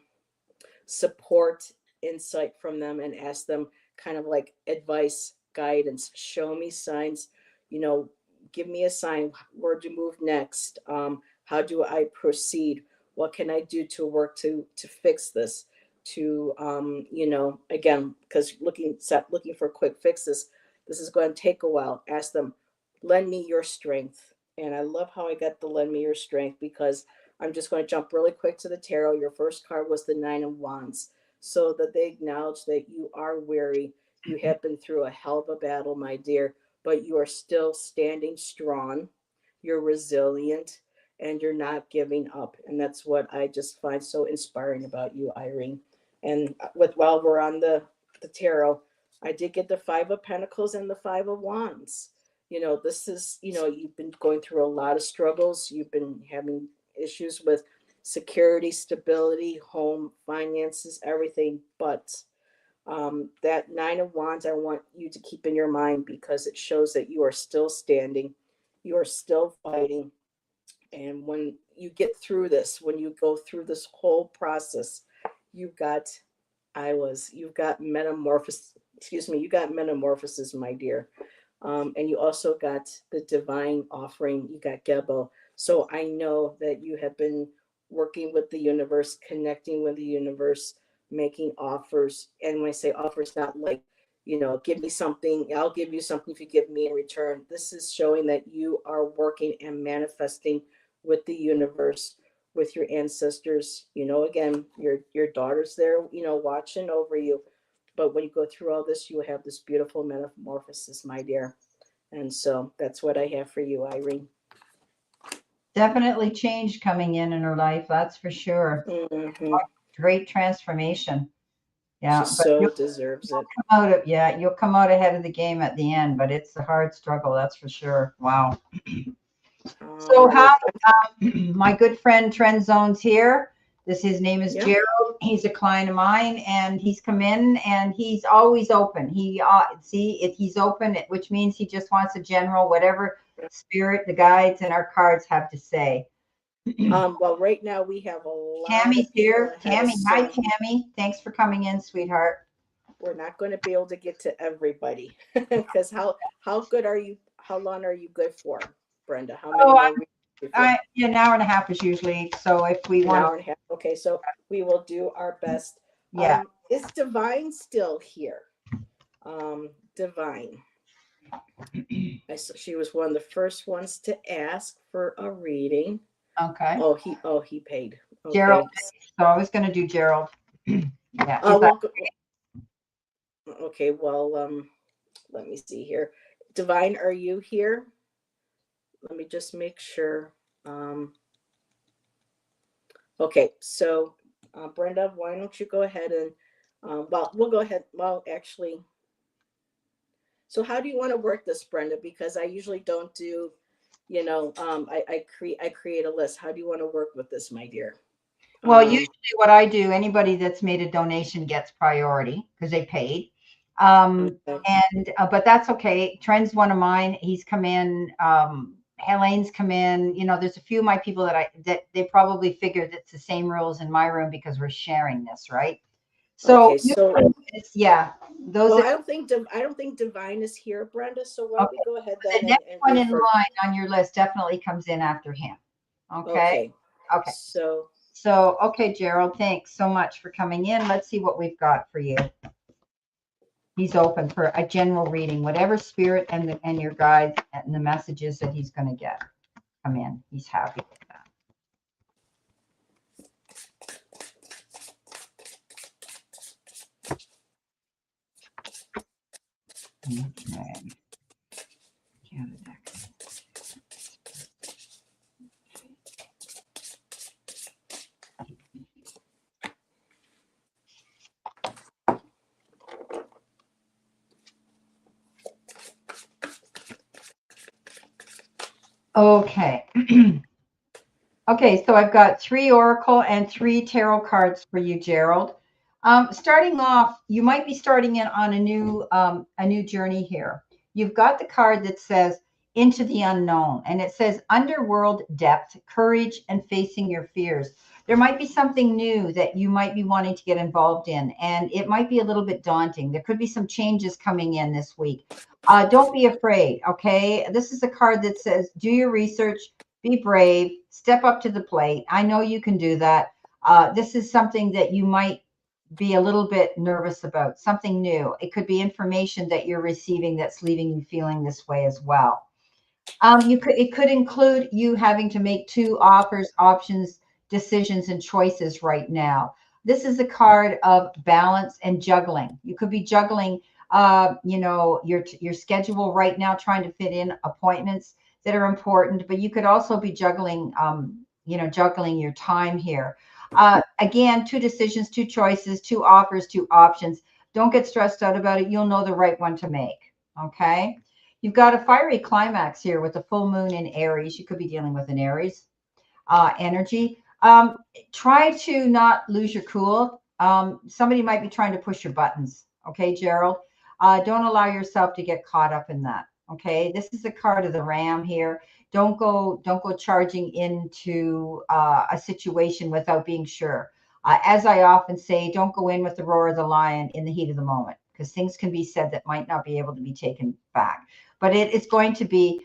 support, insight from them, and ask them kind of like advice, guidance, show me signs, you know, give me a sign, where to move next, how do I proceed, what can I do to work to fix this, to again, because looking for quick fixes, this is going to take a while. Ask them, lend me your strength. And I love how I got the lend me your strength because I'm just going to jump really quick to the tarot. Your first card was the Nine of Wands. So that they acknowledge that you are weary. You have been through a hell of a battle, my dear, but you are still standing strong. You're resilient and you're not giving up. And that's what I just find so inspiring about you, Irene. And while we're on the tarot, I did get the Five of Pentacles and the Five of Wands. This is, you've been going through a lot of struggles. You've been having issues with security, stability, home, finances, everything. But that Nine of Wands, I want you to keep in your mind because it shows that you are still standing, you are still fighting. And when you get through this, when you go through this whole process, you've got, you've got metamorphosis, excuse me, you got metamorphosis, my dear. And you also got the divine offering, you got Gebo. So I know that you have been working with the universe, connecting with the universe, making offers. And when I say offers, not like, give me something, I'll give you something if you give me in return. This is showing that you are working and manifesting with the universe, with your ancestors. Again, your daughter's there, watching over you. But when you go through all this, you have this beautiful metamorphosis, my dear. And so that's what I have for you, Irene. Definitely change coming in her life, that's for sure. Hmm. Great transformation. She Yeah, but so deserves it. you'll come out ahead of the game at the end, but it's a hard struggle, that's for sure. Wow. So Right. how my good friend Trend Zone's here. His name is Yeah. Gerald. He's a client of mine, and he's come in, and he's always open. He's open, which means he just wants a general whatever spirit, the guides, and our cards have to say. Well, right now we have a lot Tammy's of people here. ahead of Tammy, hi Sun. Tammy. Thanks for coming in, sweetheart. we're not going to be able to get to everybody because how good are you? How long are you good for, Brenda? How many Oh, more readings do you feel? yeah, an hour and a half is usually. So if we An want to, hour and a half. Okay, so we will do our best. yeah. Is Divine still here? Divine. She was one of the first ones to ask for a reading. Okay. Oh he paid. Gerald. Okay. So I was going to do Gerald. Yeah. Well, okay. Well, let me see here. Divine, are you here? Let me just make sure. Um, okay, so Brenda, why don't you go ahead and well, we'll go ahead. Well, actually, so how do you want to work this, Brenda? Because I usually don't do, I create a list. How do you want to work with this, my dear? Well, Um, usually what I do, anybody that's made a donation gets priority because they paid. okay, And but that's okay. Trent's one of mine. He's come in. Helene's come in. You know, there's a few of my people that they probably figured it's the same rules in my room because we're sharing this, right? So okay. So, yeah, those well, are I don't think Divine is here, Brenda. So why don't we okay. go ahead The then and, next and one wait in for? line on your list definitely comes in after him. Okay. Okay, Okay. so So, okay, Gerald, thanks so much for coming in. Let's see what we've got for you. He's open for a general reading, whatever spirit and your guides and the messages that he's going to get come in. He's happy with that. Okay. Canada. Okay. Okay, so I've got 3 oracle and 3 tarot cards for you, Gerald. Starting off, you might be starting in on a new journey here. You've got the card that says into the unknown, and it says underworld depth, courage, and facing your fears. There might be something new that you might be wanting to get involved in, and it might be a little bit daunting. There could be some changes coming in this week. Don't be afraid, okay? This is a card that says do your research, be brave, step up to the plate. I know you can do that. This is something that you might be a little bit nervous about, something new. It could be information that you're receiving that's leaving you feeling this way as well. It could include you having to make 2 offers, options, decisions, and choices right now. This is a card of balance and juggling. You could be juggling, your schedule right now, trying to fit in appointments that are important, but you could also be juggling, juggling your time here. Again, 2 decisions, 2 choices, 2 offers, 2 options. Don't get stressed out about it. You'll know the right one to make. Okay. You've got a fiery climax here with the full moon in Aries. You could be dealing with an Aries energy. Try to not lose your cool. Somebody might be trying to push your buttons. Okay, Gerald. Don't allow yourself to get caught up in that. Okay, this is the card of the ram here. Don't go charging into a situation without being sure. As I often say, don't go in with the roar of the lion in the heat of the moment because things can be said that might not be able to be taken back. But it's going to be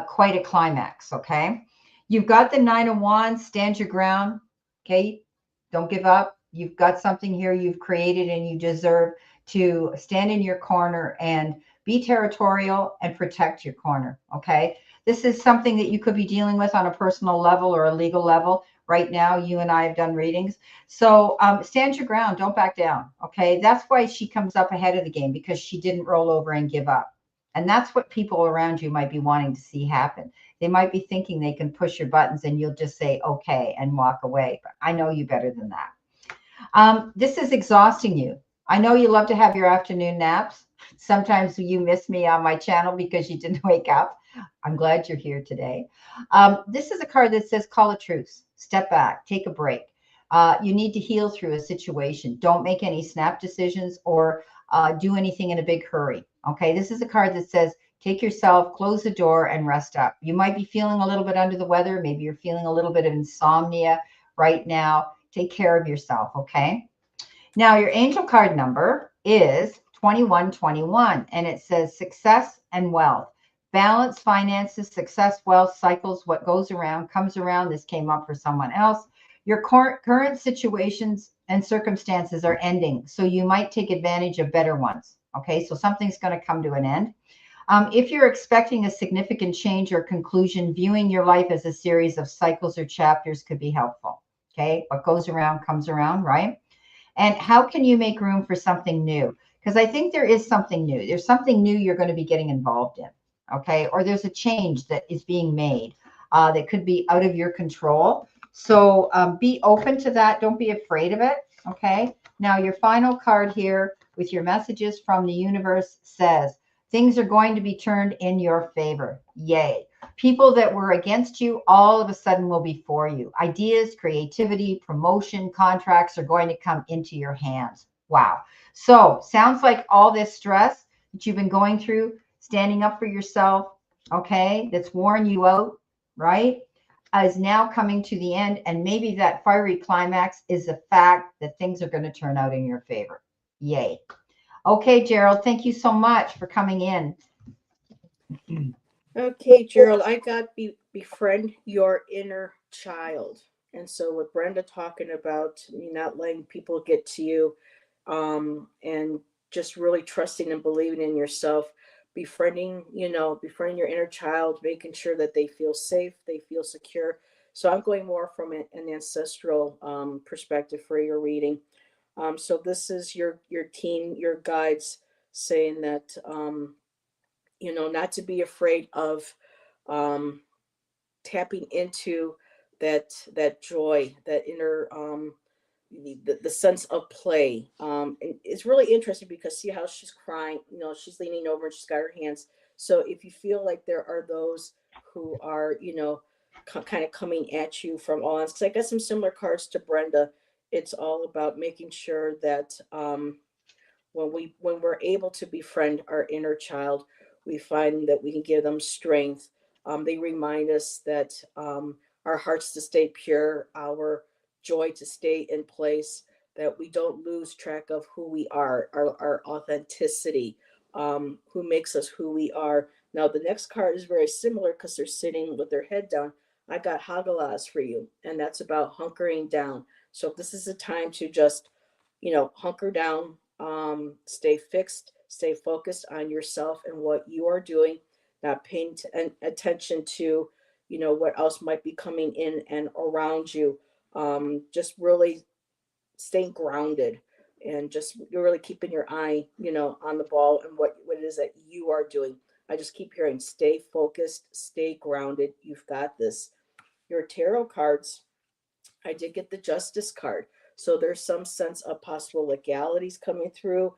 quite a climax. Okay. You've got the 9 of Wands, stand your ground. Okay. Don't give up. You've got something here you've created and you deserve to stand in your corner and be territorial and protect your corner. Okay. This is something that you could be dealing with on a personal level or a legal level. Right now, you and I have done readings. So stand your ground. Don't back down. Okay. That's why she comes up ahead of the game because she didn't roll over and give up. And that's what people around you might be wanting to see happen. They might be thinking they can push your buttons and you'll just say, okay, and walk away. But I know you better than that. This is exhausting you. I know you love to have your afternoon naps. Sometimes you miss me on my channel because you didn't wake up. I'm glad you're here today. This is a card that says call a truce, step back, take a break. You need to heal through a situation. Don't make any snap decisions or do anything in a big hurry. Okay, this is a card that says take yourself, close the door, and rest up. You might be feeling a little bit under the weather. Maybe you're feeling a little bit of insomnia right now. Take care of yourself, okay? Now, your angel card number is 2121, and it says success and wealth. Balance, finances, success, wealth, cycles, what goes around comes around. This came up for someone else. Your current situations and circumstances are ending, so you might take advantage of better ones. Okay, so something's going to come to an end. If you're expecting a significant change or conclusion, viewing your life as a series of cycles or chapters could be helpful. Okay, what goes around comes around, right? And how can you make room for something new? Because I think there is something new. There's something new you're going to be getting involved in. Okay, or there's a change that is being made that could be out of your control. So be open to that. Don't be afraid of it. Okay, now your final card here with your messages from the universe says things are going to be turned in your favor. Yay. People that were against you all of a sudden will be for you. Ideas, creativity, promotion, contracts are going to come into your hands. Wow. So sounds like all this stress that you've been going through, standing up for yourself, okay, that's worn you out, right, is now coming to the end. And maybe that fiery climax is the fact that things are going to turn out in your favor. Yay. Okay, Gerald, thank you so much for coming in. Okay, Gerald, I got befriend your inner child. And so with Brenda talking about you not letting people get to you, and just really trusting and believing in yourself, befriending your inner child, making sure that they feel safe, they feel secure. So I'm going more from an ancestral perspective for your reading. So this is your team, your guides saying that not to be afraid of um, tapping into that joy, that inner the sense of play. And it's really interesting because see how she's crying. She's leaning over and she's got her hands. So if you feel like there are those who are kind of coming at you from all ends, because I got some similar cards to Brenda. It's all about making sure that when we're able to befriend our inner child, we find that we can give them strength. They remind us that our hearts to stay pure, our joy to stay in place, that we don't lose track of who we are, our authenticity, who makes us who we are. Now the next card is very similar because they're sitting with their head down. I got Hagalas for you, and that's about hunkering down. So if this is a time to just hunker down, stay fixed, stay focused on yourself and what you are doing, not paying attention to, what else might be coming in and around you. Just really staying grounded and just you're really keeping your eye, on the ball and what it is that you are doing. I just keep hearing, stay focused, stay grounded. You've got this. Your tarot cards, I did get the justice card. So there's some sense of possible legalities coming through.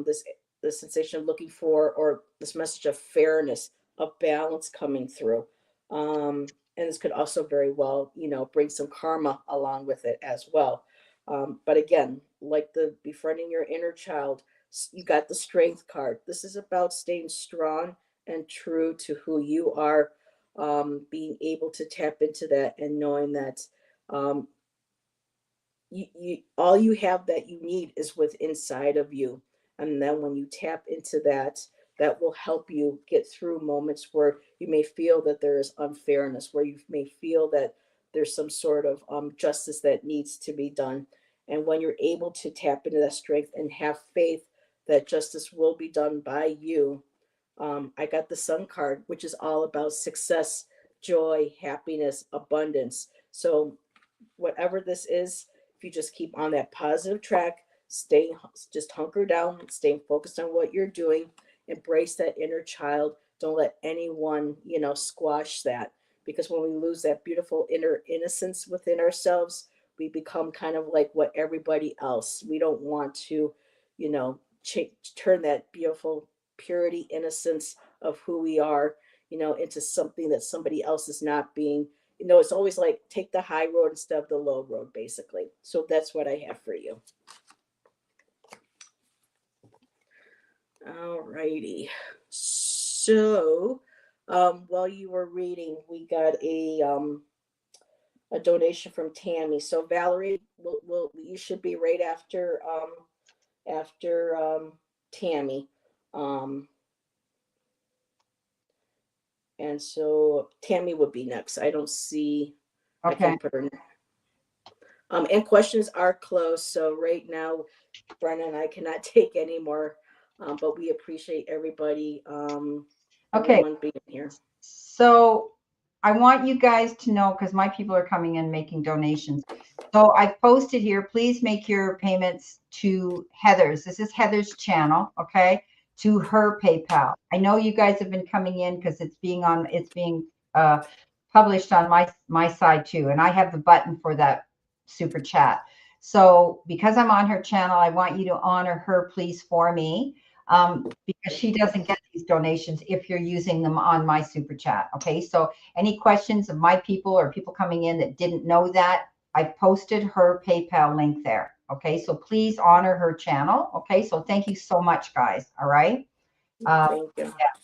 This the sensation of looking for, or this message of fairness, of balance coming through. And this could also very well, bring some karma along with it as well. But again, like the befriending your inner child, you got the strength card. This is about staying strong and true to who you are, being able to tap into that and knowing that um, all you have that you need is within inside of you. And then when you tap into that, that will help you get through moments where you may feel that there is unfairness, where you may feel that there's some sort of justice that needs to be done. And when you're able to tap into that strength and have faith that justice will be done by you, I got the Sun card, which is all about success, joy, happiness, abundance. So whatever this is, if you just keep on that positive track, stay, just hunker down, staying focused on what you're doing, embrace that inner child. Don't let anyone, squash that. Because when we lose that beautiful inner innocence within ourselves, we become kind of like what everybody else. We don't want to, you know, turn that beautiful purity, innocence of who we are, into something that somebody else is not being. It's always like take the high road instead of the low road, basically. So that's what I have for you. All righty. So while you were reading, we got a donation from Tammy. So Valerie, you should be right after after Tammy. Um, and so Tammy would be next. I don't see, I Okay. can put her. And questions are closed. So right now, Brenda and I cannot take any more, but we appreciate everybody, Okay. everyone being here. So I want you guys to know, because my people are coming in making donations. So I've posted here, please make your payments to Heather's. This is Heather's channel, okay? To her PayPal. I know you guys have been coming in because it's being uh, published on my side too. And I have the button for that super chat. So because I'm on her channel, I want you to honor her, please, for me. Because she doesn't get these donations if you're using them on my super chat. Okay, so any questions of my people or people coming in that didn't know that, I posted her PayPal link there. Okay, so please honor her channel. Okay, so thank you so much, guys. All right. Thank you. Yeah.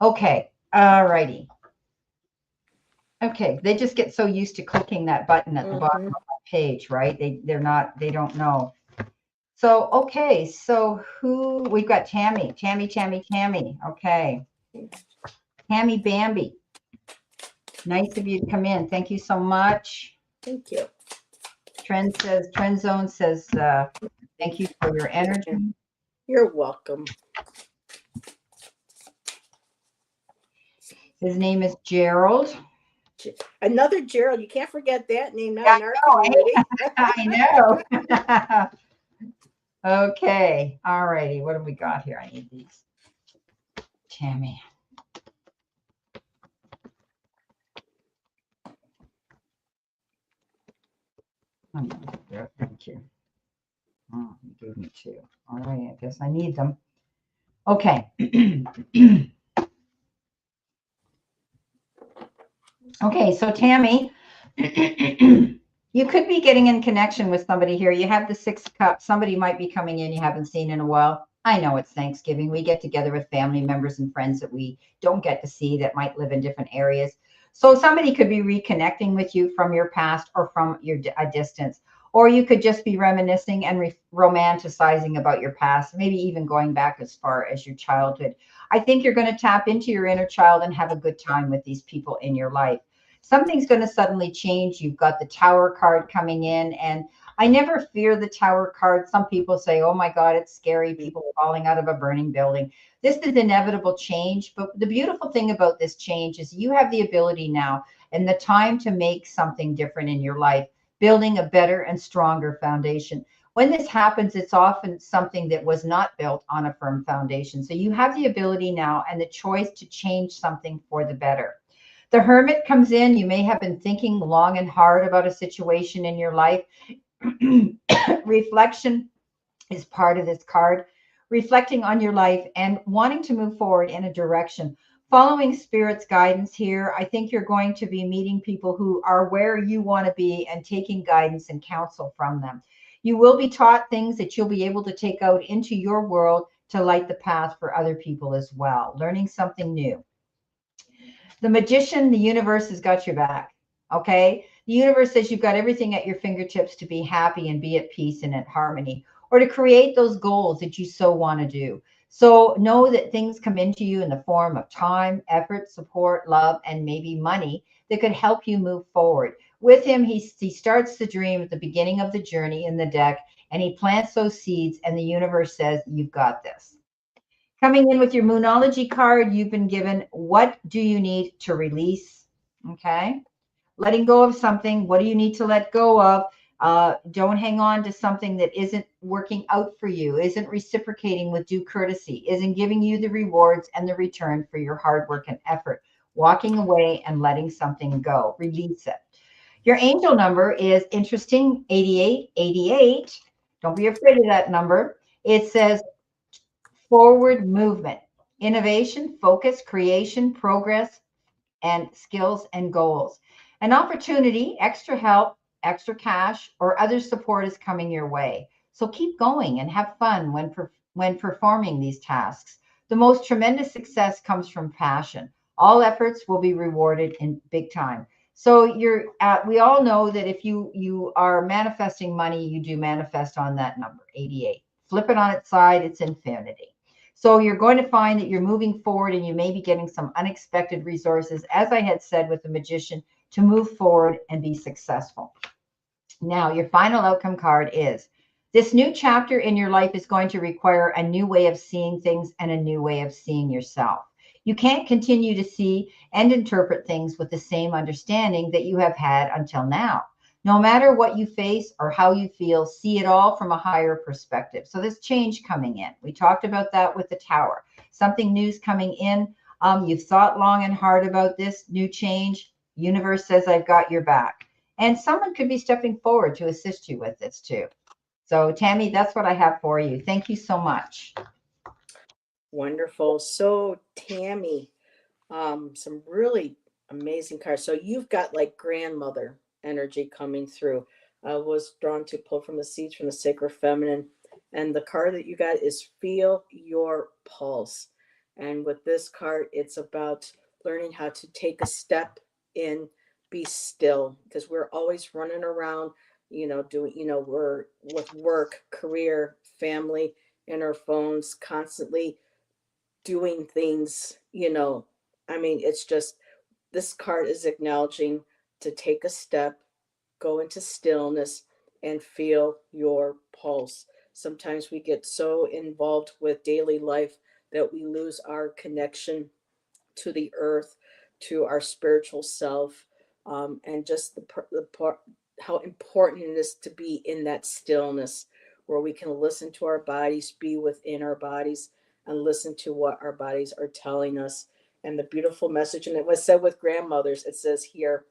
Okay. All righty. Okay, they just get so used to clicking that button at the bottom of my page, right? They don't know. So, okay, so who we've got Tammy. Okay. Tammy Bambi. Nice of you to come in. Thank you so much. Thank you. Trend Zone says, thank you for your energy. You're welcome. His name is Gerald. Another Gerald. You can't forget that name now Yeah, in our community. I know. Okay. All righty. What have we got here? I need these. Tammy. Oh, thank you. Oh, you gave me two. All right. I guess I need them. Okay. Okay. So, Tammy, you could be getting in connection with somebody here. You have the 6 cups. Somebody might be coming in you haven't seen in a while. I know it's Thanksgiving. We get together with family members and friends that we don't get to see that might live in different areas. So somebody could be reconnecting with you from your past or from a distance. Or you could just be reminiscing and romanticizing about your past, maybe even going back as far as your childhood. I think you're going to tap into your inner child and have a good time with these people in your life. Something's going to suddenly change. You've got the Tower card coming in, and I never fear the Tower card. Some people say, oh my God, it's scary, people falling out of a burning building. This is inevitable change, but the beautiful thing about this change is you have the ability now and the time to make something different in your life, building a better and stronger foundation. When this happens, it's often something that was not built on a firm foundation. So you have the ability now and the choice to change something for the better. The Hermit comes in. You may have been thinking long and hard about a situation in your life. Reflection is part of this card. Reflecting on your life and wanting to move forward in a direction. Following Spirit's guidance here, I think you're going to be meeting people who are where you want to be and taking guidance and counsel from them. You will be taught things that you'll be able to take out into your world to light the path for other people as well. Learning something new. The Magician, the universe has got your back. Okay. The universe says you've got everything at your fingertips to be happy and be at peace and at harmony, or to create those goals that you so want to do. So know that things come into you in the form of time, effort, support, love, and maybe money that could help you move forward. With him, he starts the dream at the beginning of the journey in the deck, and he plants those seeds, and the universe says, you've got this. Coming in with your Moonology card, you've been given, what do you need to release? Okay. Letting go of something. What do you need to let go of? Don't hang on to something that isn't working out for you, isn't reciprocating with due courtesy, isn't giving you the rewards and the return for your hard work and effort. Walking away and letting something go. Release it. Your angel number is interesting, 8888. Don't be afraid of that number. It says forward movement, innovation, focus, creation, progress, and skills and goals. An opportunity, extra help, extra cash, or other support is coming your way. So keep going and have fun when performing these tasks. The most tremendous success comes from passion. All efforts will be rewarded in big time. So we all know that if you are manifesting money, you do manifest on that number, 88. flip it on its side, it's infinity. So you're going to find that you're moving forward and you may be getting some unexpected resources, as I had said with the magician, to move forward and be successful. Now, your final outcome card is this new chapter in your life is going to require a new way of seeing things and a new way of seeing yourself. You can't continue to see and interpret things with the same understanding that you have had until now. No matter what you face or how you feel, see it all from a higher perspective. So, this change coming in, we talked about that with the tower. Something new's coming in. You've thought long and hard about this new change. Universe says, I've got your back. And someone could be stepping forward to assist you with this too. So, Tammy, that's what I have for you. Thank you so much. Wonderful. So, Tammy, some really amazing cards. So you've got like grandmother energy coming through. I was drawn to pull from the seeds from the sacred feminine, and the card that you got is feel your pulse. And with this card, it's about learning how to take a step in, be still, because we're always running around, doing, we're with work, career, family, in our phones, constantly doing things, I mean, it's just this card is acknowledging to take a step, go into stillness, and feel your pulse. Sometimes we get so involved with daily life that we lose our connection to the earth, to our spiritual self, and just the part, how important it is to be in that stillness where we can listen to our bodies, be within our bodies, and listen to what our bodies are telling us. And the beautiful message, and it was said with grandmothers, it says here,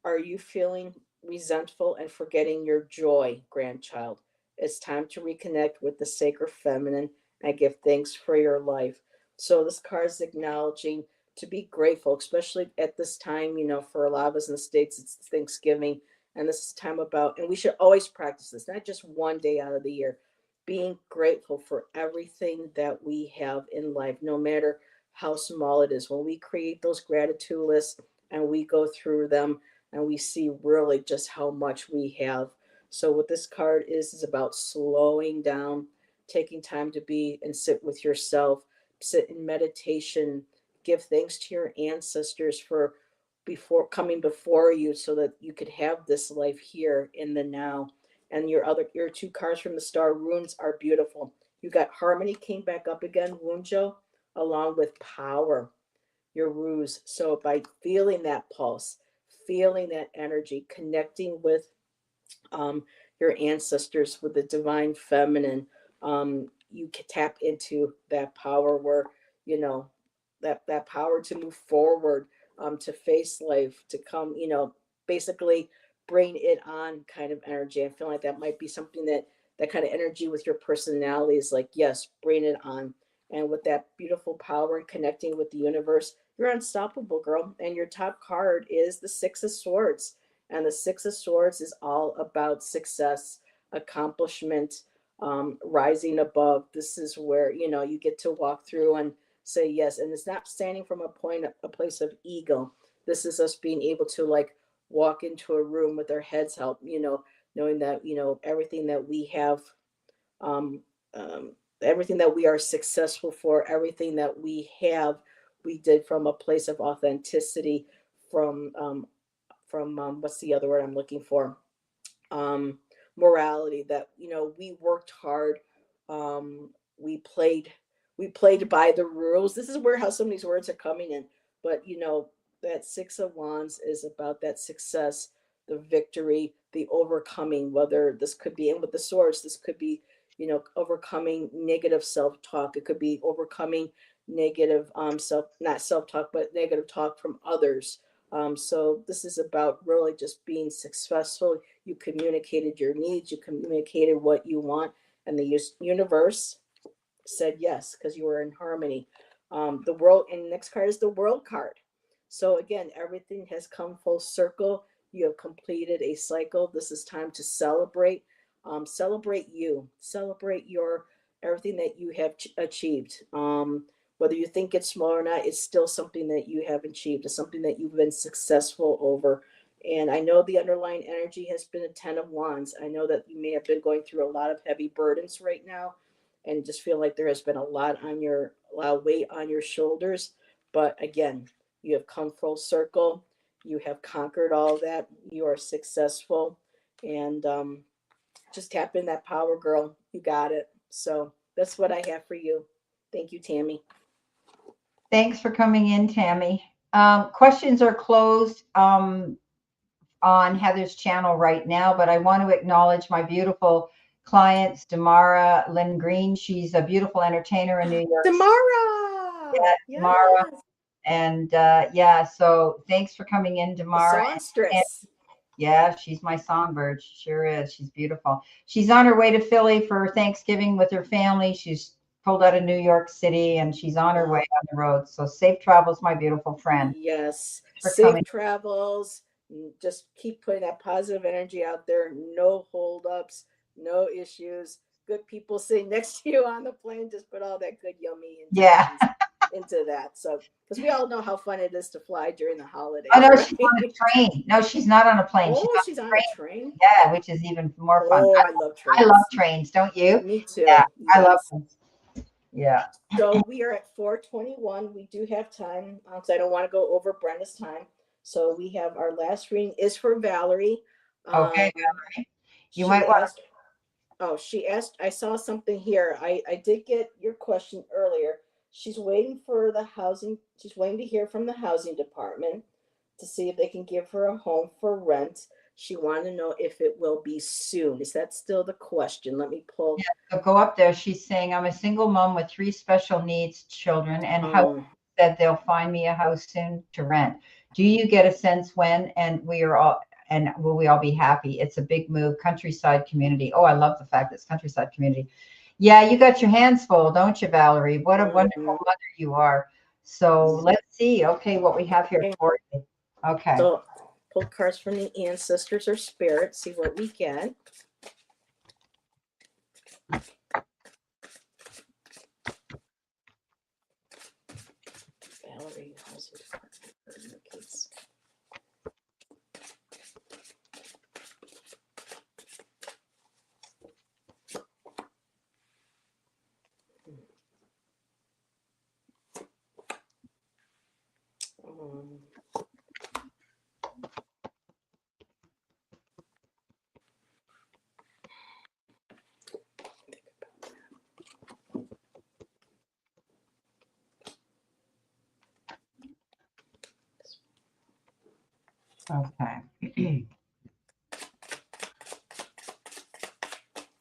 are you feeling resentful and forgetting your joy, grandchild? It's time to reconnect with the sacred feminine and give thanks for your life. So this card is acknowledging to be grateful, especially at this time, for a lot of us in the States, it's Thanksgiving. And this is time about, and we should always practice this, not just one day out of the year, being grateful for everything that we have in life, no matter how small it is. When we create those gratitude lists and we go through them, and we see really just how much we have. So what this card is about slowing down, taking time to be and sit with yourself, sit in meditation, give thanks to your ancestors for before coming before you so that you could have this life here in the now. And your two cards from the star runes are beautiful. You got harmony came back up again, Wunjo, along with power, your ruse. So by feeling that pulse, feeling that energy, connecting with your ancestors, with the divine feminine, you can tap into that power where, you know, that power to move forward, to face life, to come, basically bring it on kind of energy. I feel like that might be something that kind of energy with your personality is like, yes, bring it on. And with that beautiful power and connecting with the universe, you're unstoppable, girl. And your top card is the Six of Swords. And the Six of Swords is all about success, accomplishment, rising above. This is where, you get to walk through and say yes. And it's not standing from a place of ego. This is us being able to like walk into a room with our heads held, knowing that, everything that we have, um, everything that we are successful for, everything that we have, we did from a place of authenticity, from what's the other word I'm looking for? um, Morality, that we worked hard, we played by the rules. This is where how some of these words are coming in, but that Six of Wands is about that success, the victory, the overcoming. Whether this could be, and with the swords, this could be overcoming negative self-talk. It could be overcoming negative self not self-talk but negative talk from others. So this is about really just being successful. You communicated your needs, you communicated what you want, and the universe said yes because you were in harmony. The world, and the next card is the world card. So again, everything has come full circle. You have completed a cycle. This is time to celebrate. Celebrate you. Celebrate your everything that you have achieved. Whether you think it's small or not, it's still something that you have achieved. It's something that you've been successful over. And I know the underlying energy has been a 10 of wands. I know that you may have been going through a lot of heavy burdens right now and just feel like there has been a lot of weight on your shoulders. But again, you have come full circle. You have conquered all that. You are successful. And just tap in that power, girl. You got it. So that's what I have for you. Thank you, Tammy. Thanks for coming in, Tammy. Questions are closed on Heather's channel right now, but I want to acknowledge my beautiful clients, Damara Lynn Green. She's a beautiful entertainer in New York City. Tamara! Yeah, Damara. Yes! And yeah, so thanks for coming in, The Damara. And songstress. yeah, she's my songbird. She sure is. She's beautiful. She's on her way to Philly for Thanksgiving with her family. She's pulled out of New York City and she's on her way Oh, on the road. So safe travels, my beautiful friend. yes. Thanks for Safe coming. travels. Just keep putting that positive energy out there. No holdups, no issues. Good people sitting next to you on the plane. Just put all that good, yummy Yeah. intentions into that. So, because we all know how fun it is to fly during the Oh holidays, no, right? she's on a train. No, she's not on a plane. She's Oh, on she's a on a train. train. Yeah, which is even more fun. Oh, I love I love trains. trains, don't you? Me Yeah, too. I love Yes. them. Yeah. So we are at 4:21. We do have time because I don't want to go over Brenda's time. So we have our last reading is for Valerie. Okay, Um, Valerie. You might she want asked. Oh, she asked. I saw something here. I did get your question earlier. She's waiting for the housing. She's waiting to hear from the housing department to see if they can give her a home for rent. She wanted to know if it will be soon. Is that still the question? Let me pull. to go up there. She's saying, I'm a single mom with 3 special needs children, and how Um, said they'll find me a house soon to rent. Do you get a sense when? And we are all, and will we all be happy? It's a big move, countryside community. Oh, I love the fact that it's countryside community. Yeah, you got your hands full, don't you, Valerie? What a wonderful mhm. mother you are. So let's see. Okay, what we have here Okay. for you. Okay. So pull cards from the ancestors or spirit, see what we get. Valerie, housing department, case. Um, Okay.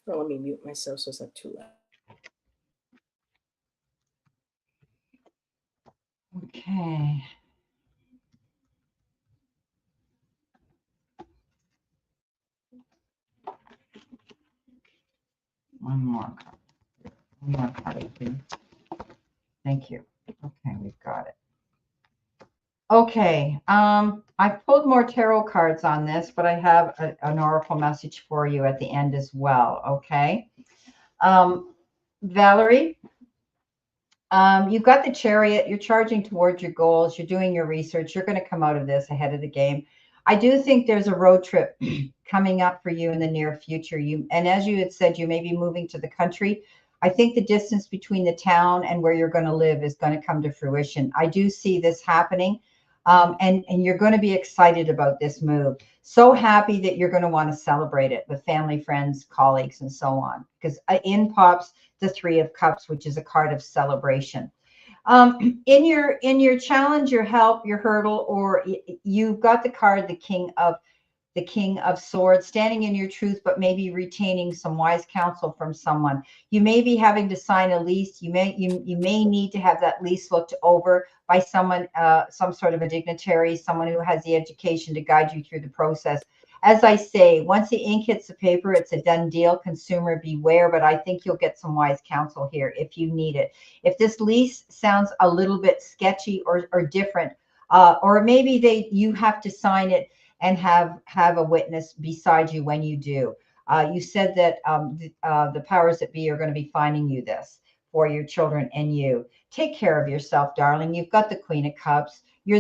well, let me mute myself so it's not too loud. Okay. One more card. One more card, please. Thank you. Okay, we've got it. Okay, I pulled more tarot cards on this, but I have an oracle message for you at the end as well. Okay, Valerie, you've got the chariot. You're charging towards your goals. You're doing your research. You're going to come out of this ahead of the game. I do think there's a road trip coming up for you in the near future. And as you had said, you may be moving to the country. I think the distance between the town and where you're going to live is going to come to fruition. I do see this happening. And you're going to be excited about this move. So happy that you're going to want to celebrate it with family, friends, colleagues, and so on. Because in pops the 3 of Cups, which is a card of celebration. In your challenge, your help, your hurdle, or you've got the card, the King of Swords, standing in your truth, but maybe retaining some wise counsel from someone. You may be having to sign a lease. You may need to have that lease looked over by someone, some sort of a dignitary, someone who has the education to guide you through the process. As I say, once the ink hits the paper, it's a done deal. Consumer beware, but I think you'll get some wise counsel here if you need it. If this lease sounds a little bit sketchy or different, or maybe you have to sign it and have a witness beside you when you do. You said that the powers that be are going to be finding you this for your children and you. Take care of yourself, darling. You've got the Queen of Cups. You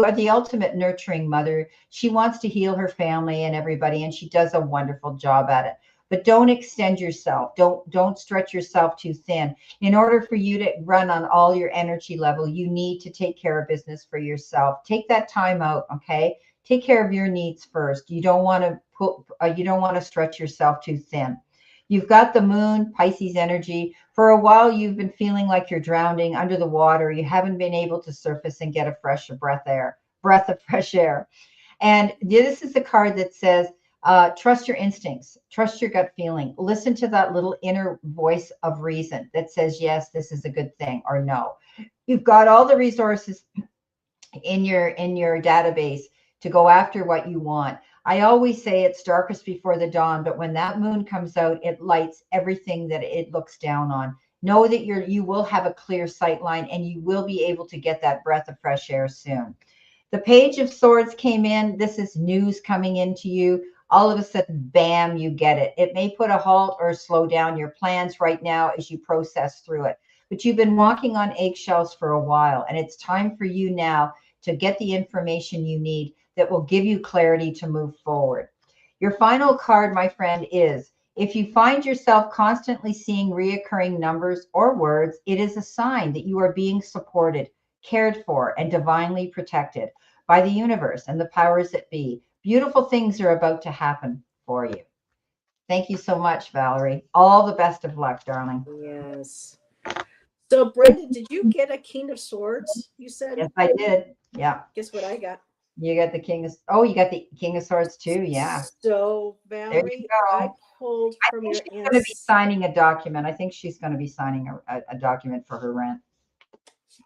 are the ultimate nurturing mother. She wants to heal her family and everybody, and she does a wonderful job at it. But don't extend yourself. Don't stretch yourself too thin. In order for you to run on all your energy level, you need to take care of business for yourself. Take that time out, okay? Take care of your needs first. You don't want to stretch yourself too thin. You've got the moon, Pisces energy. For a while, you've been feeling like you're drowning under the water. You haven't been able to surface and get a breath of fresh air. And this is the card that says, trust your instincts, trust your gut feeling, listen to that little inner voice of reason that says, yes, this is a good thing, or no. You've got all the resources in your database to go after what you want. I always say it's darkest before the dawn, but when that moon comes out, it lights everything that it looks down on. Know that you will have a clear sight line, and you will be able to get that breath of fresh air soon. The Page of Swords came in. This is news coming into you. All of a sudden, bam, you get it. It may put a halt or slow down your plans right now as you process through it. But you've been walking on eggshells for a while, and it's time for you now to get the information you need that will give you clarity to move forward. Your final card, my friend, is if you find yourself constantly seeing reoccurring numbers or words, it is a sign that you are being supported, cared for, and divinely protected by the universe and the powers that be. Beautiful things are about to happen for you. Thank you so much, Valerie. All the best of luck, darling. Yes. So, Brenda, did you get a King of Swords? You said. Yes, I did. Yeah. Guess what I got? You got the King of Swords too. Yeah. So, There you Valerie, I go. pulled I from think your she's going to be ans. signing a document. I think she's going to be signing a document for her rent.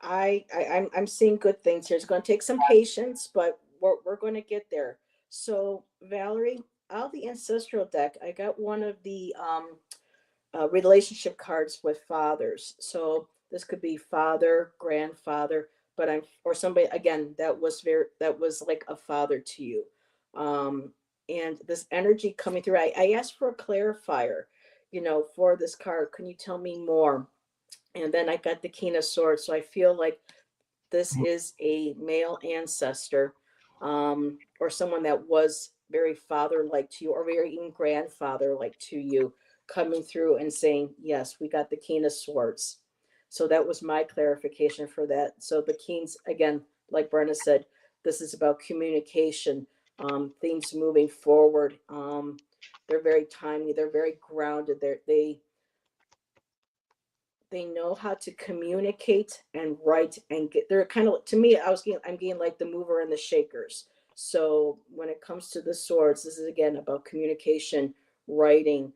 I'm seeing good things here. It's going to take some patience, but we're going to get there. So, Valerie, out of the ancestral deck, I got one of the relationship cards with fathers. So this could be father, grandfather, but I'm or somebody again that was like a father to you. Um, and this energy coming through. I asked for a clarifier, for this card. Can you tell me more? And then I got the King of Swords. So I feel like this is a male ancestor, or someone that was very father like to you, or very even grandfather like to you, coming through and saying, yes, we got the King of Swords. So that was my clarification for that. So the Kings, again, like Brenda said, this is about communication, things moving forward. They're very timely, they're very grounded. They know how to communicate and write and get, they're kind of, to me, I'm getting like the mover and the shakers. So when it comes to the swords, this is again about communication, writing,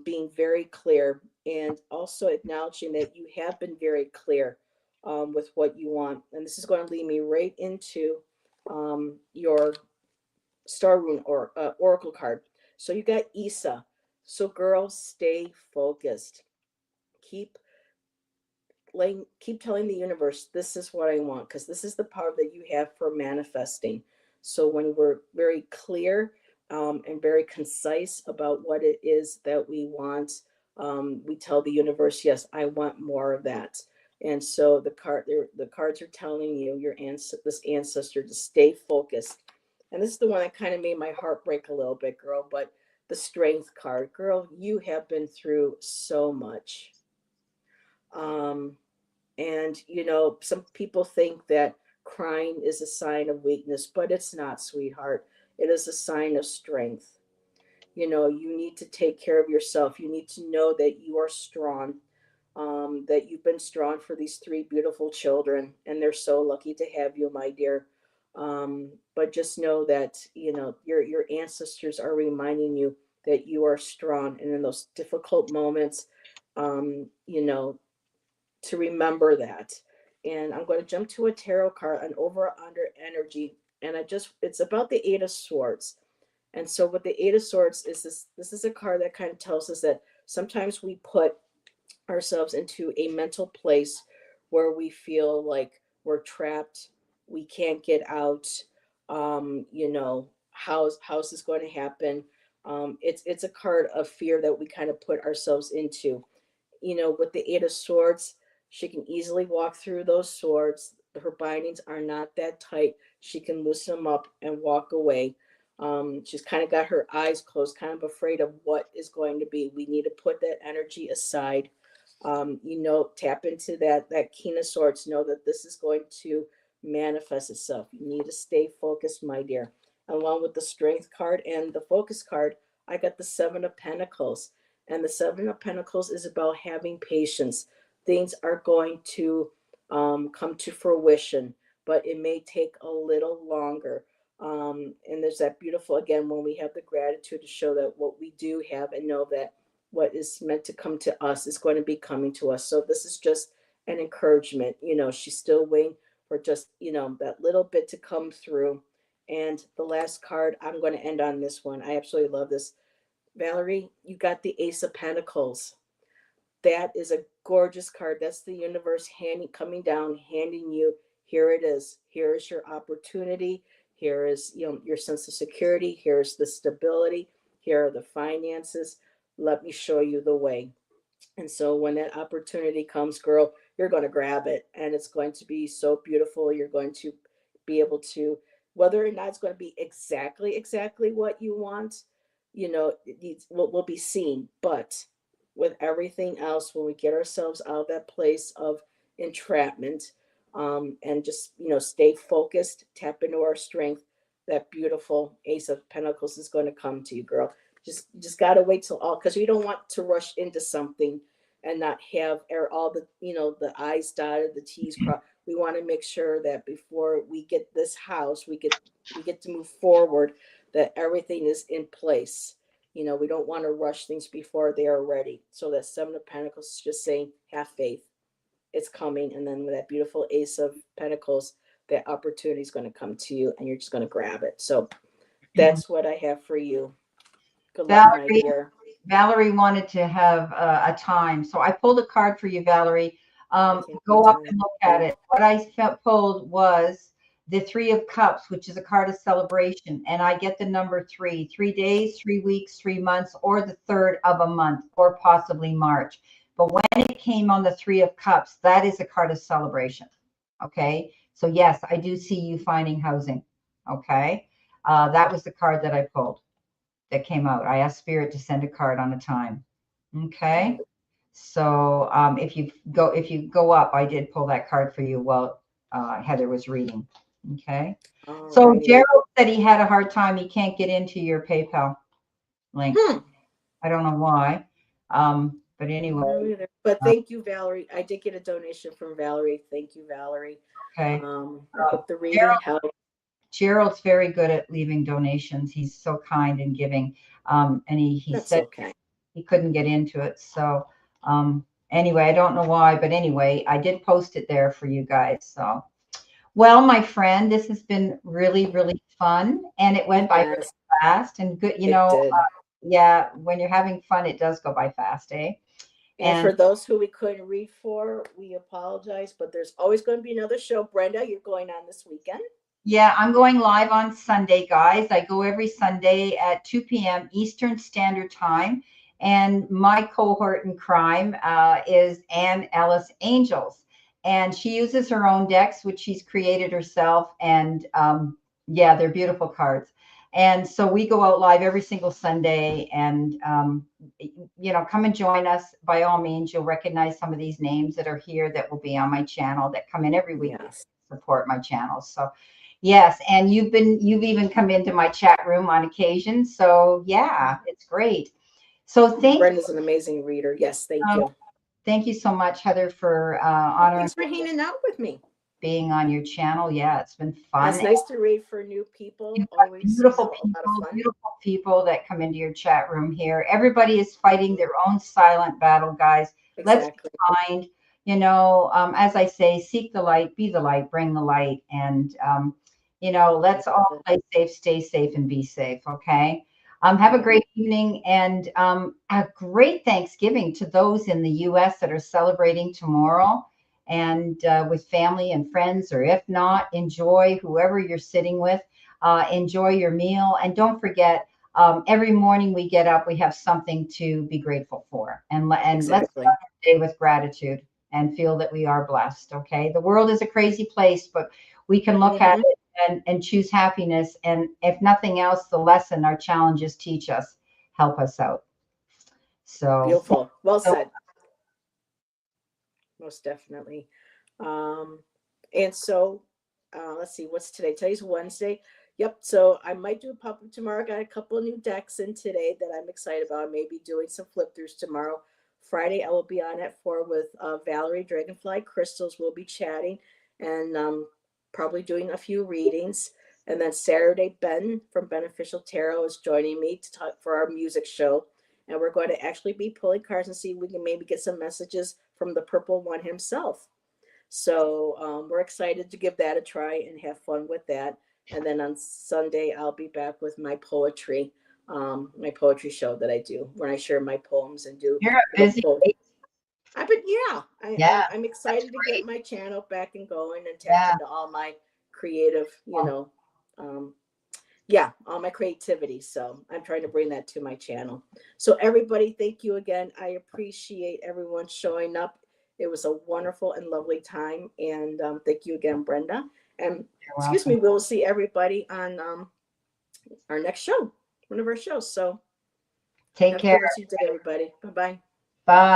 being very clear, and also acknowledging that you have been very clear, with what you want. And this is going to lead me right into, your star rune or oracle card. So you got Isa. So girls, stay focused. Keep keep telling the universe, this is what I want, because this is the power that you have for manifesting. So when we're very clear, and very concise about what it is that we want, we tell the universe, yes, I want more of that. And so the cards are telling you, this ancestor, to stay focused. And this is the one that kind of made my heart break a little bit, girl. But the strength card, girl, you have been through so much. um and, some people think that crying is a sign of weakness, but it's not, sweetheart. It is a sign of strength. You need to take care of yourself. You need to know that you are strong, that you've been strong for these three beautiful children, and they're so lucky to have you, my dear. But just know that, your ancestors are reminding you that you are strong. And in those difficult moments, to remember that. And I'm going to jump to a tarot card, an over under energy. And it's about the Eight of Swords. And so, what the Eight of Swords is, this is a card that kind of tells us that sometimes we put ourselves into a mental place where we feel like we're trapped, we can't get out. How's this going to happen? It's a card of fear that we kind of put ourselves into. with the Eight of Swords, she can easily walk through those swords. Her bindings are not that tight. She can loosen them up and walk away. She's kind of got her eyes closed, kind of afraid of what is going to be. We need to put that energy aside. Tap into that King of Swords. Know that this is going to manifest itself. You need to stay focused, my dear. Along with the Strength card and the Focus card, I got the Seven of Pentacles. And the Seven of Pentacles is about having patience. Things are going to come to fruition, but it may take a little longer. And there's that beautiful, again, when we have the gratitude to show that what we do have and know that what is meant to come to us is going to be coming to us. So this is just an encouragement. She's still waiting for just, that little bit to come through. And the last card, I'm going to end on this one. I absolutely love this. Valerie, you got the Ace of Pentacles. That is a gorgeous card. That's the universe coming down, handing you, here it is. Here is your opportunity. Here is, your sense of security. Here's the stability. Here are the finances. Let me show you the way. And so when that opportunity comes, girl, you're going to grab it, and it's going to be so beautiful. You're going to be able to, whether or not it's going to be exactly what you want, will be seen. But with everything else, when we get ourselves out of that place of entrapment, and just, stay focused, tap into our strength, that beautiful Ace of Pentacles is going to come to you, girl. You just got to wait till all, because we don't want to rush into something and not have all the, the I's dotted, the T's crossed. We want to make sure that before we get this house, we get to move forward, that everything is in place. We don't want to rush things before they are ready. So that Seven of Pentacles is just saying, have faith, it's coming. And then with that beautiful Ace of Pentacles, that opportunity is going to come to you, and you're just going to grab it. So that's what I have for you. Good luck, my Valerie, dear. Valerie wanted to have a time. So I pulled a card for you, Valerie. I can't Go put up time. and look at it. What I pulled was the Three of Cups, which is a card of celebration. And I get the number 3, 3 days, 3 weeks, 3 months, or the third of a month, or possibly March. But when it came on the Three of Cups, that is a card of celebration. Okay. So yes, I do see you finding housing. Okay. That was the card that I pulled that came out. I asked Spirit to send a card on a time. Okay. So if you go up, I did pull that card for you while Heather was reading. Okay. So Alrighty. Gerald said he had a hard time. He can't get into your PayPal link. I don't know why. But anyway. But thank you, Valerie. I did get a donation from Valerie. Thank you, Valerie. Okay. I hope the reading helped. Gerald's very good at leaving donations. He's so kind and giving. And he That's said okay. he couldn't get into it. So anyway, I don't know why, but anyway, I did post it there for you guys. So, well, my friend, this has been really, really fun, and it went by really Yes, fast and good. it did. Yeah, when you're having fun, it does go by fast, eh? And And for those who we couldn't read for, we apologize, but there's always going to be another show. Brenda, you're going on this weekend. yeah, I'm going live on Sunday, guys. I go every Sunday at 2 p.m. Eastern Standard Time. And my cohort in crime is Ann Ellis Angels. And she uses her own decks, which she's created herself. And yeah, they're beautiful cards. And so we go out live every single Sunday. And, come and join us. By all means, you'll recognize some of these names that are here that will be on my channel that come in every week to Yes. support my channel. So, yes, and you've even come into my chat room on occasion. So yeah, it's great. So Brenda's an amazing reader. Yes, thank you. thank you so much, Heather, for Well, honoring thanks for hanging out with me. being on your channel. Yeah, it's been And fun. it's nice to read for new people. You've got Always, a lot of fun. beautiful people that come into your chat room here. Everybody is fighting their own silent battle, guys. Let's be Exactly. kind. As I say, seek the light, be the light, bring the light, and let's all play safe, stay safe, and be safe. Okay. Have a great evening and a great Thanksgiving to those in the U.S. that are celebrating tomorrow, and with family and friends, or if not, enjoy whoever you're sitting with. Enjoy your meal, and don't forget, every morning we get up, we have something to be grateful for, and let's Exactly. start our day with gratitude and feel that we are blessed. Okay, the world is a crazy place, but we can look at Hmm. it and choose happiness. And if nothing else, the lesson our challenges teach us help us out. So, Beautiful. Well so said. Most definitely. Um, and so, let's see, what's today? Today's Wednesday. Yep. So I might do a pop up tomorrow. I got a couple of new decks in today that I'm excited about. I may be doing some flip throughs tomorrow. Friday, I will be on at 4 with Valerie Dragonfly Crystals. We'll be chatting and probably doing a few readings. And then Saturday, Ben from Beneficial Tarot is joining me to talk for our music show. And we're going to actually be pulling cards and see if we can maybe get some messages from the Purple One himself. So we're excited to give that a try and have fun with that. And then on Sunday, I'll be back with my poetry show that I do when I share my poems and do you're a little busy poem. lady. I've been, yeah, Yeah, I'm that's excited to get great. my channel back and going and tap Yeah. into all my creative, um, yeah, all my creativity. So I'm trying to bring that to my channel. So everybody, thank you again. I appreciate everyone showing up. It was a wonderful and lovely time. And thank you again, Brenda. And You're excuse welcome. me, we'll see everybody on our next show, one of our shows. So Take have a care. good rest of your day, everybody. Bye bye. Bye.